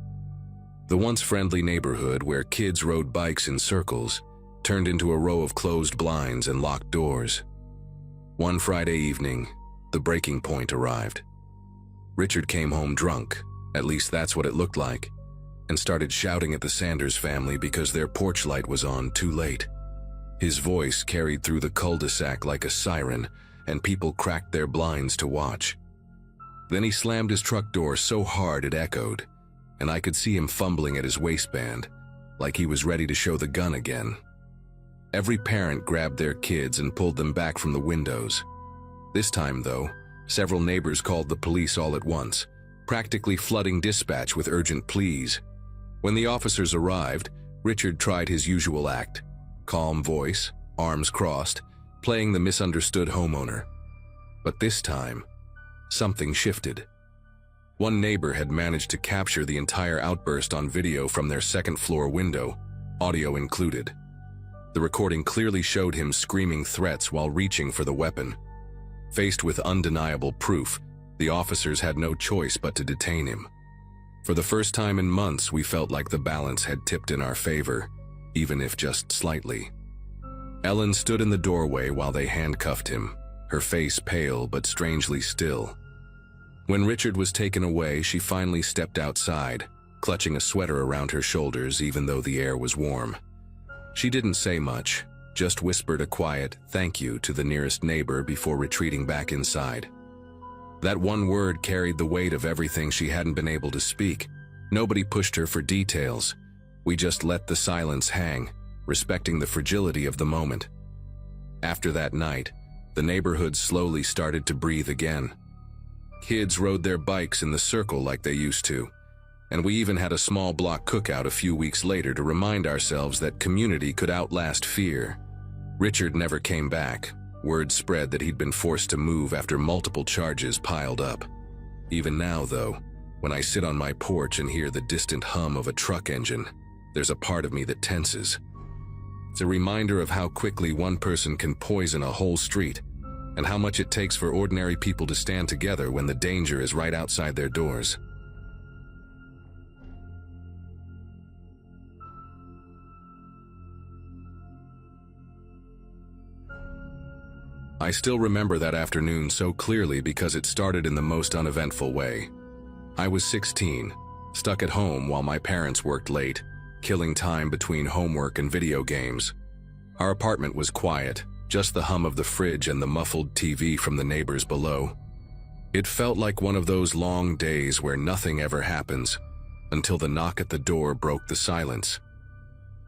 A: The once friendly neighborhood where kids rode bikes in circles turned into a row of closed blinds and locked doors. One Friday evening, the breaking point arrived. Richard came home drunk, at least that's what it looked like, and started shouting at the Sanders family because their porch light was on too late. His voice carried through the cul-de-sac like a siren, and people cracked their blinds to watch. Then he slammed his truck door so hard it echoed, and I could see him fumbling at his waistband, like he was ready to show the gun again. Every parent grabbed their kids and pulled them back from the windows. This time, though, several neighbors called the police all at once, practically flooding dispatch with urgent pleas. When the officers arrived, Richard tried his usual act: calm voice, arms crossed, playing the misunderstood homeowner. But this time, something shifted. One neighbor had managed to capture the entire outburst on video from their second-floor window, audio included. The recording clearly showed him screaming threats while reaching for the weapon. Faced with undeniable proof, the officers had no choice but to detain him. For the first time in months, we felt like the balance had tipped in our favor, even if just slightly. Ellen stood in the doorway while they handcuffed him, her face pale but strangely still. When Richard was taken away, she finally stepped outside, clutching a sweater around her shoulders even though the air was warm. She didn't say much, just whispered a quiet thank you to the nearest neighbor before retreating back inside. That one word carried the weight of everything she hadn't been able to speak. Nobody pushed her for details. We just let the silence hang, respecting the fragility of the moment. After that night, the neighborhood slowly started to breathe again. Kids rode their bikes in the circle like they used to, and we even had a small block cookout a few weeks later to remind ourselves that community could outlast fear. Richard never came back. Word spread that he'd been forced to move after multiple charges piled up. Even now, though, when I sit on my porch and hear the distant hum of a truck engine, there's a part of me that tenses. It's a reminder of how quickly one person can poison a whole street, and how much it takes for ordinary people to stand together when the danger is right outside their doors. I still remember that afternoon so clearly because it started in the most uneventful way. I was 16, stuck at home while my parents worked late, killing time between homework and video games. Our apartment was quiet, just the hum of the fridge and the muffled TV from the neighbors below. It felt like one of those long days where nothing ever happens, until the knock at the door broke the silence.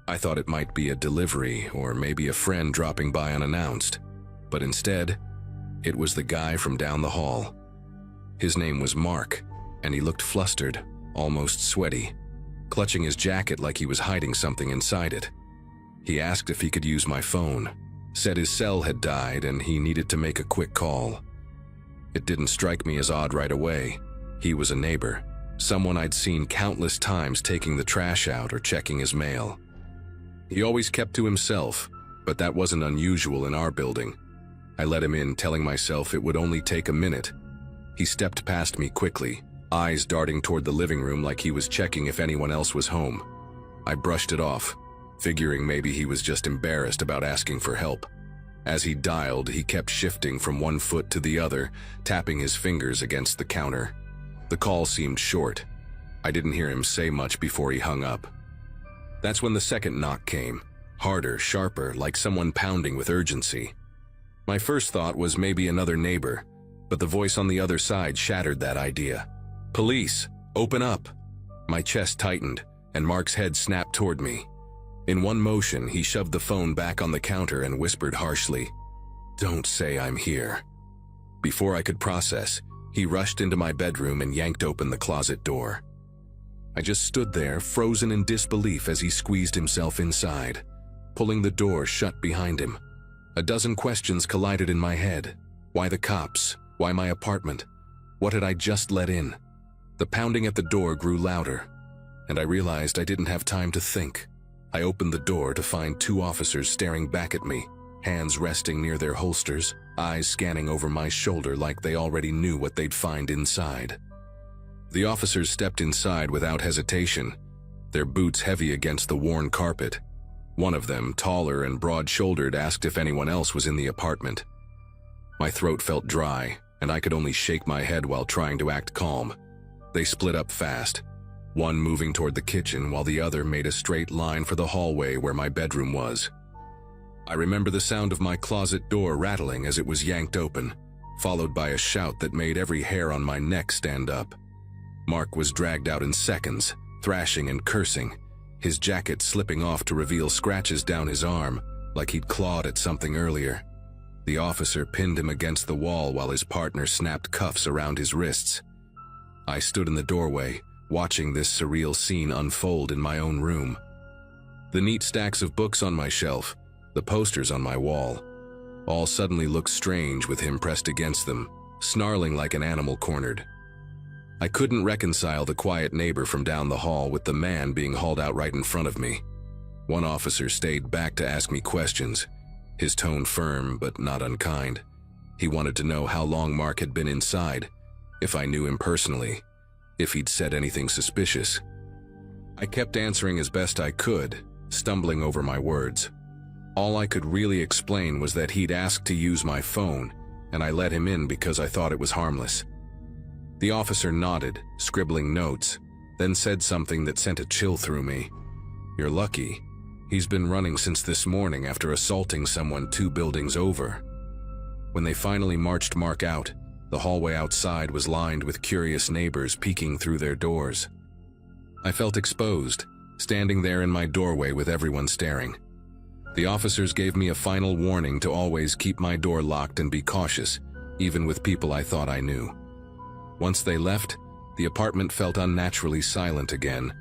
A: I thought it might be a delivery or maybe a friend dropping by unannounced. But instead, it was the guy from down the hall. His name was Mark, and he looked flustered, almost sweaty. clutching his jacket like he was hiding something inside it. He asked if he could use my phone, said his cell had died and he needed to make a quick call. It didn't strike me as odd right away. He was a neighbor, someone I'd seen countless times taking the trash out or checking his mail. He always kept to himself, but that wasn't unusual in our building. I let him in, telling myself it would only take a minute. He stepped past me quickly, eyes darting toward the living room like he was checking if anyone else was home. I brushed it off, figuring maybe he was just embarrassed about asking for help. As he dialed, he kept shifting from one foot to the other, tapping his fingers against the counter. The call seemed short. I didn't hear him say much before he hung up. That's when the second knock came, harder, sharper, like someone pounding with urgency. My first thought was maybe another neighbor, but the voice on the other side shattered that idea. "Police, open up!" My chest tightened, and Mark's head snapped toward me. In one motion, he shoved the phone back on the counter and whispered harshly, "Don't say I'm here." Before I could process, he rushed into my bedroom and yanked open the closet door. I just stood there, frozen in disbelief as he squeezed himself inside, pulling the door shut behind him. A dozen questions collided in my head. Why the cops? Why my apartment? What had I just let in? The pounding at the door grew louder, and I realized I didn't have time to think. I opened the door to find two officers staring back at me, hands resting near their holsters, eyes scanning over my shoulder like they already knew what they'd find inside. The officers stepped inside without hesitation, their boots heavy against the worn carpet. One of them, taller and broad-shouldered, asked if anyone else was in the apartment. My throat felt dry, and I could only shake my head while trying to act calm. They split up fast, one moving toward the kitchen while the other made a straight line for the hallway where my bedroom was. I remember the sound of my closet door rattling as it was yanked open, followed by a shout that made every hair on my neck stand up. Mark was dragged out in seconds, thrashing and cursing, his jacket slipping off to reveal scratches down his arm, like he'd clawed at something earlier. The officer pinned him against the wall while his partner snapped cuffs around his wrists. I stood in the doorway, watching this surreal scene unfold in my own room. The neat stacks of books on my shelf, the posters on my wall, all suddenly looked strange with him pressed against them, snarling like an animal cornered. I couldn't reconcile the quiet neighbor from down the hall with the man being hauled out right in front of me. One officer stayed back to ask me questions, his tone firm but not unkind. He wanted to know how long Mark had been inside, if I knew him personally, if he'd said anything suspicious. I kept answering as best I could, stumbling over my words. All I could really explain was that he'd asked to use my phone, and I let him in because I thought it was harmless. The officer nodded, scribbling notes, then said something that sent a chill through me. "You're lucky. He's been running since this morning after assaulting someone 2 buildings over." When they finally marched Mark out, the hallway outside was lined with curious neighbors peeking through their doors. I felt exposed, standing there in my doorway with everyone staring. The officers gave me a final warning to always keep my door locked and be cautious, even with people I thought I knew. Once they left, the apartment felt unnaturally silent again,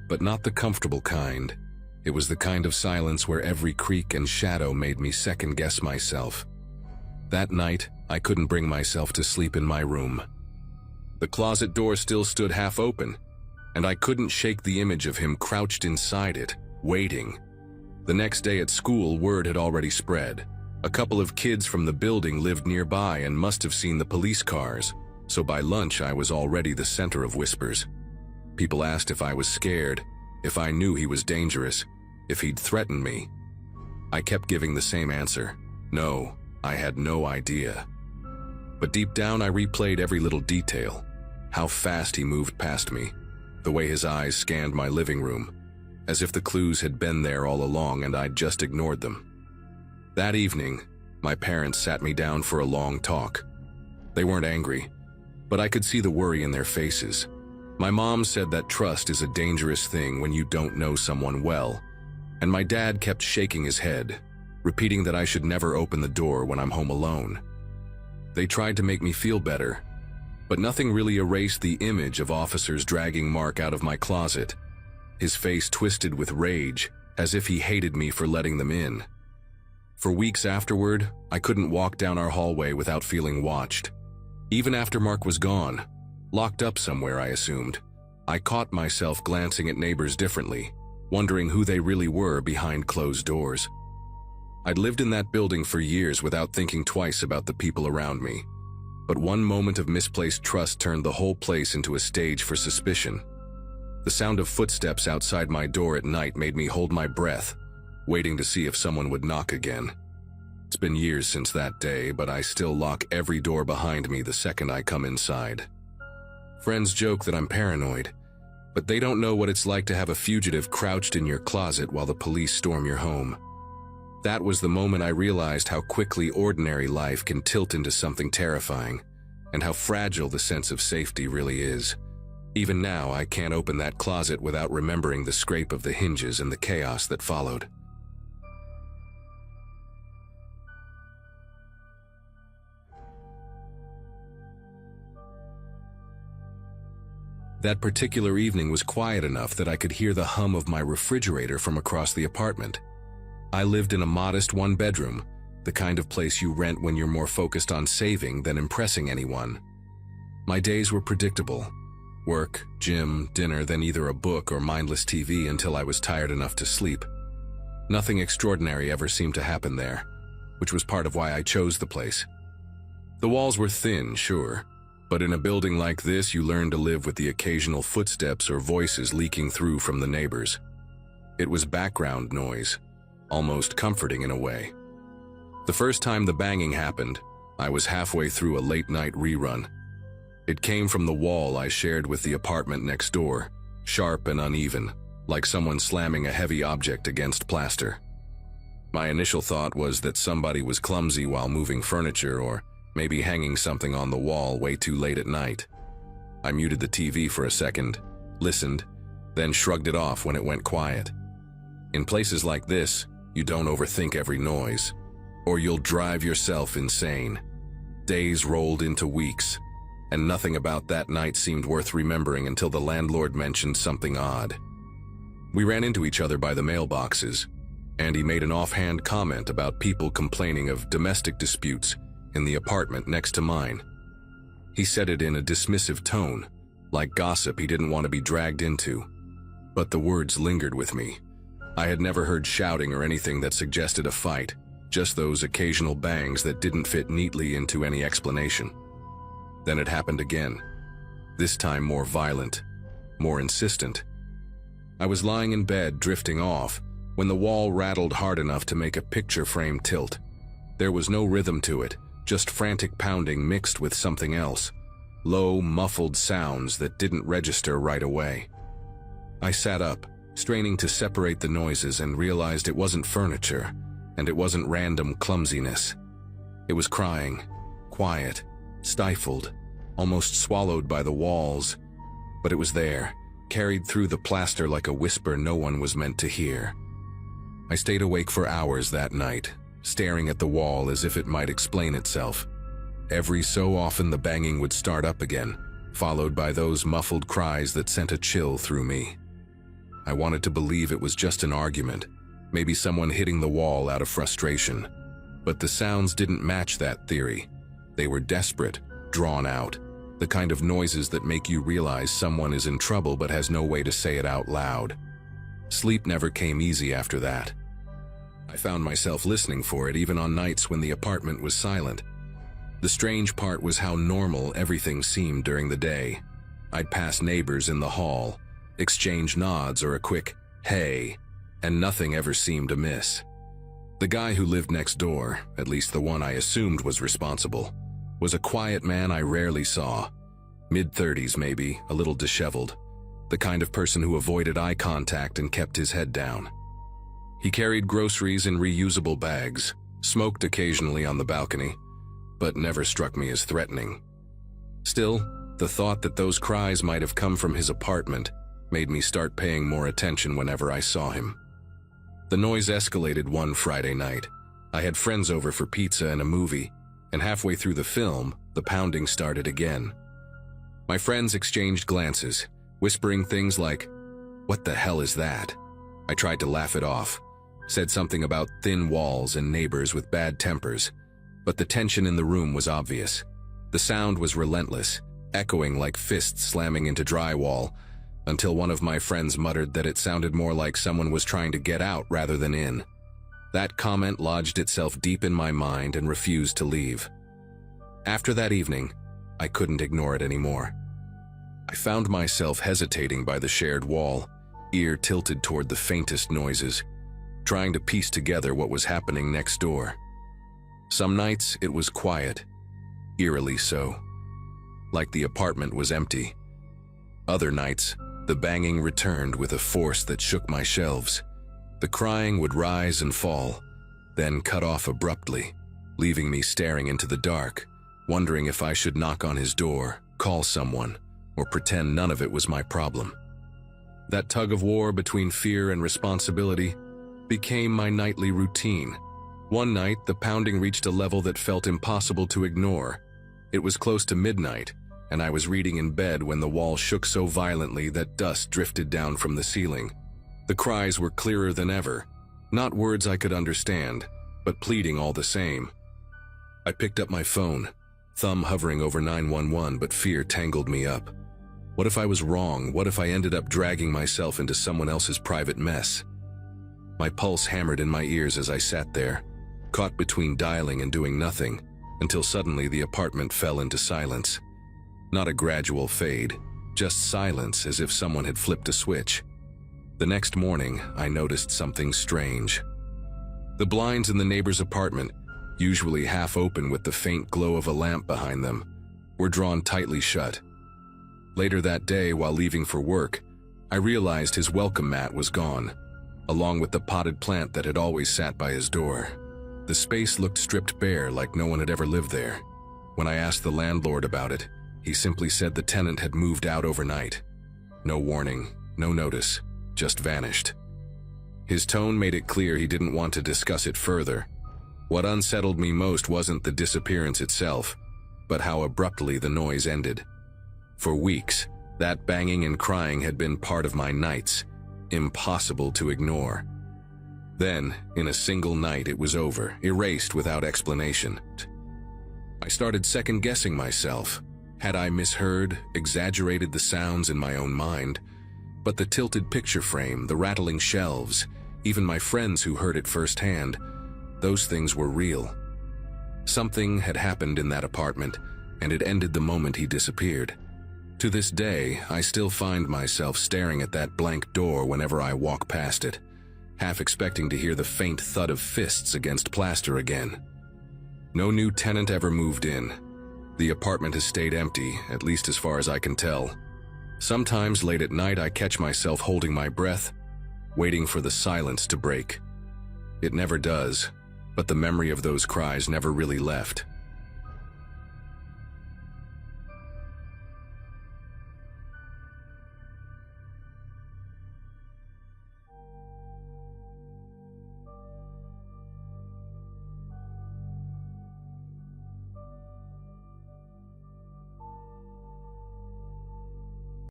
A: but not the comfortable kind. It was the kind of silence where every creak and shadow made me second-guess myself. That night, I couldn't bring myself to sleep in my room. The closet door still stood half open, and I couldn't shake the image of him crouched inside it, waiting. The next day at school, word had already spread. A couple of kids from the building lived nearby and must have seen the police cars, so by lunch I was already the center of whispers. People asked if I was scared, if I knew he was dangerous, if he'd threatened me. I kept giving the same answer. No, I had no idea. But deep down I replayed every little detail. How fast he moved past me, the way his eyes scanned my living room, as if the clues had been there all along and I'd just ignored them. That evening, my parents sat me down for a long talk. They weren't angry, but I could see the worry in their faces. My mom said that trust is a dangerous thing when you don't know someone well, and my dad kept shaking his head, repeating that I should never open the door when I'm home alone. They tried to make me feel better, but nothing really erased the image of officers dragging Mark out of my closet. his face twisted with rage, as if he hated me for letting them in. For weeks afterward, I couldn't walk down our hallway without feeling watched. Even after Mark was gone, locked up somewhere, I assumed, I caught myself glancing at neighbors differently, wondering who they really were behind closed doors. I'd lived in that building for years without thinking twice about the people around me. But one moment of misplaced trust turned the whole place into a stage for suspicion. The sound of footsteps outside my door at night made me hold my breath, waiting to see if someone would knock again. It's been years since that day, but I still lock every door behind me the second I come inside. Friends joke that I'm paranoid, but they don't know what it's like to have a fugitive crouched in your closet while the police storm your home. That was the moment I realized how quickly ordinary life can tilt into something terrifying, and how fragile the sense of safety really is. Even now, I can't open that closet without remembering the scrape of the hinges and the chaos that followed. That particular evening was quiet enough that I could hear the hum of my refrigerator from across the apartment. I lived in a modest one-bedroom, the kind of place you rent when you're more focused on saving than impressing anyone. My days were predictable. Work, gym, dinner, then either a book or mindless TV until I was tired enough to sleep. Nothing extraordinary ever seemed to happen there, which was part of why I chose the place. The walls were thin, sure, but in a building like this you learn to live with the occasional footsteps or voices leaking through from the neighbors. It was background noise, almost comforting in a way. The first time the banging happened, I was halfway through a late-night rerun. It came from the wall I shared with the apartment next door, sharp and uneven, like someone slamming a heavy object against plaster. My initial thought was that somebody was clumsy while moving furniture or maybe hanging something on the wall way too late at night. I muted the TV for a second, listened, then shrugged it off when it went quiet. In places like this, you don't overthink every noise, or you'll drive yourself insane. Days rolled into weeks, and nothing about that night seemed worth remembering until the landlord mentioned something odd. We ran into each other by the mailboxes, and he made an offhand comment about people complaining of domestic disputes in the apartment next to mine. He said it in a dismissive tone, like gossip he didn't want to be dragged into. But the words lingered with me. I had never heard shouting or anything that suggested a fight, just those occasional bangs that didn't fit neatly into any explanation. Then it happened again, this time more violent, more insistent. I was lying in bed, drifting off, when the wall rattled hard enough to make a picture frame tilt. There was no rhythm to it, just frantic pounding mixed with something else, low, muffled sounds that didn't register right away. I sat up, straining to separate the noises, and realized it wasn't furniture, and it wasn't random clumsiness. It was crying, quiet, stifled, almost swallowed by the walls, but it was there, carried through the plaster like a whisper no one was meant to hear. I stayed awake for hours that night, staring at the wall as if it might explain itself. Every so often the banging would start up again, followed by those muffled cries that sent a chill through me. I wanted to believe it was just an argument, maybe someone hitting the wall out of frustration. But the sounds didn't match that theory. They were desperate, drawn out, the kind of noises that make you realize someone is in trouble but has no way to say it out loud. Sleep never came easy after that. I found myself listening for it even on nights when the apartment was silent. The strange part was how normal everything seemed during the day. I'd pass neighbors in the hall, exchange nods or a quick, "Hey," and nothing ever seemed amiss. The guy who lived next door, at least the one I assumed was responsible, was a quiet man I rarely saw. Mid-30s maybe, a little disheveled. The kind of person who avoided eye contact and kept his head down. He carried groceries in reusable bags, smoked occasionally on the balcony, but never struck me as threatening. Still, the thought that those cries might have come from his apartment made me start paying more attention whenever I saw him. The noise escalated one Friday night. I had friends over for pizza and a movie, and halfway through the film, the pounding started again. My friends exchanged glances, whispering things like, What the hell is that? I tried to laugh it off, said something about thin walls and neighbors with bad tempers, but the tension in the room was obvious. The sound was relentless, echoing like fists slamming into drywall, until one of my friends muttered that it sounded more like someone was trying to get out rather than in. That comment lodged itself deep in my mind and refused to leave. After that evening, I couldn't ignore it anymore. I found myself hesitating by the shared wall, ear tilted toward the faintest noises, trying to piece together what was happening next door. Some nights it was quiet, eerily so, like the apartment was empty. Other nights, the banging returned with a force that shook my shelves. The crying would rise and fall, then cut off abruptly, leaving me staring into the dark, wondering if I should knock on his door, call someone, or pretend none of it was my problem. That tug of war between fear and responsibility became my nightly routine. One night, the pounding reached a level that felt impossible to ignore. It was close to midnight, and I was reading in bed when the wall shook so violently that dust drifted down from the ceiling. The cries were clearer than ever, not words I could understand, but pleading all the same. I picked up my phone, thumb hovering over 911, but fear tangled me up. What if I was wrong? What if I ended up dragging myself into someone else's private mess? My pulse hammered in my ears as I sat there, caught between dialing and doing nothing, until suddenly the apartment fell into silence. Not a gradual fade, just silence as if someone had flipped a switch. The next morning, I noticed something strange. The blinds in the neighbor's apartment, usually half open with the faint glow of a lamp behind them, were drawn tightly shut. Later that day, while leaving for work, I realized his welcome mat was gone, along with the potted plant that had always sat by his door. The space looked stripped bare, like no one had ever lived there. When I asked the landlord about it, he simply said the tenant had moved out overnight. No warning, no notice, just vanished. His tone made it clear he didn't want to discuss it further. What unsettled me most wasn't the disappearance itself, but how abruptly the noise ended. For weeks, that banging and crying had been part of my nights, impossible to ignore. Then, in a single night, it was over, erased without explanation. I started second-guessing myself. Had I misheard, exaggerated the sounds in my own mind? But the tilted picture frame, the rattling shelves, even my friends who heard it firsthand, those things were real. Something had happened in that apartment, and it ended the moment he disappeared. To this day, I still find myself staring at that blank door whenever I walk past it, half expecting to hear the faint thud of fists against plaster again. No new tenant ever moved in. The apartment has stayed empty, at least as far as I can tell. Sometimes late at night I catch myself holding my breath, waiting for the silence to break. It never does, but the memory of those cries never really left.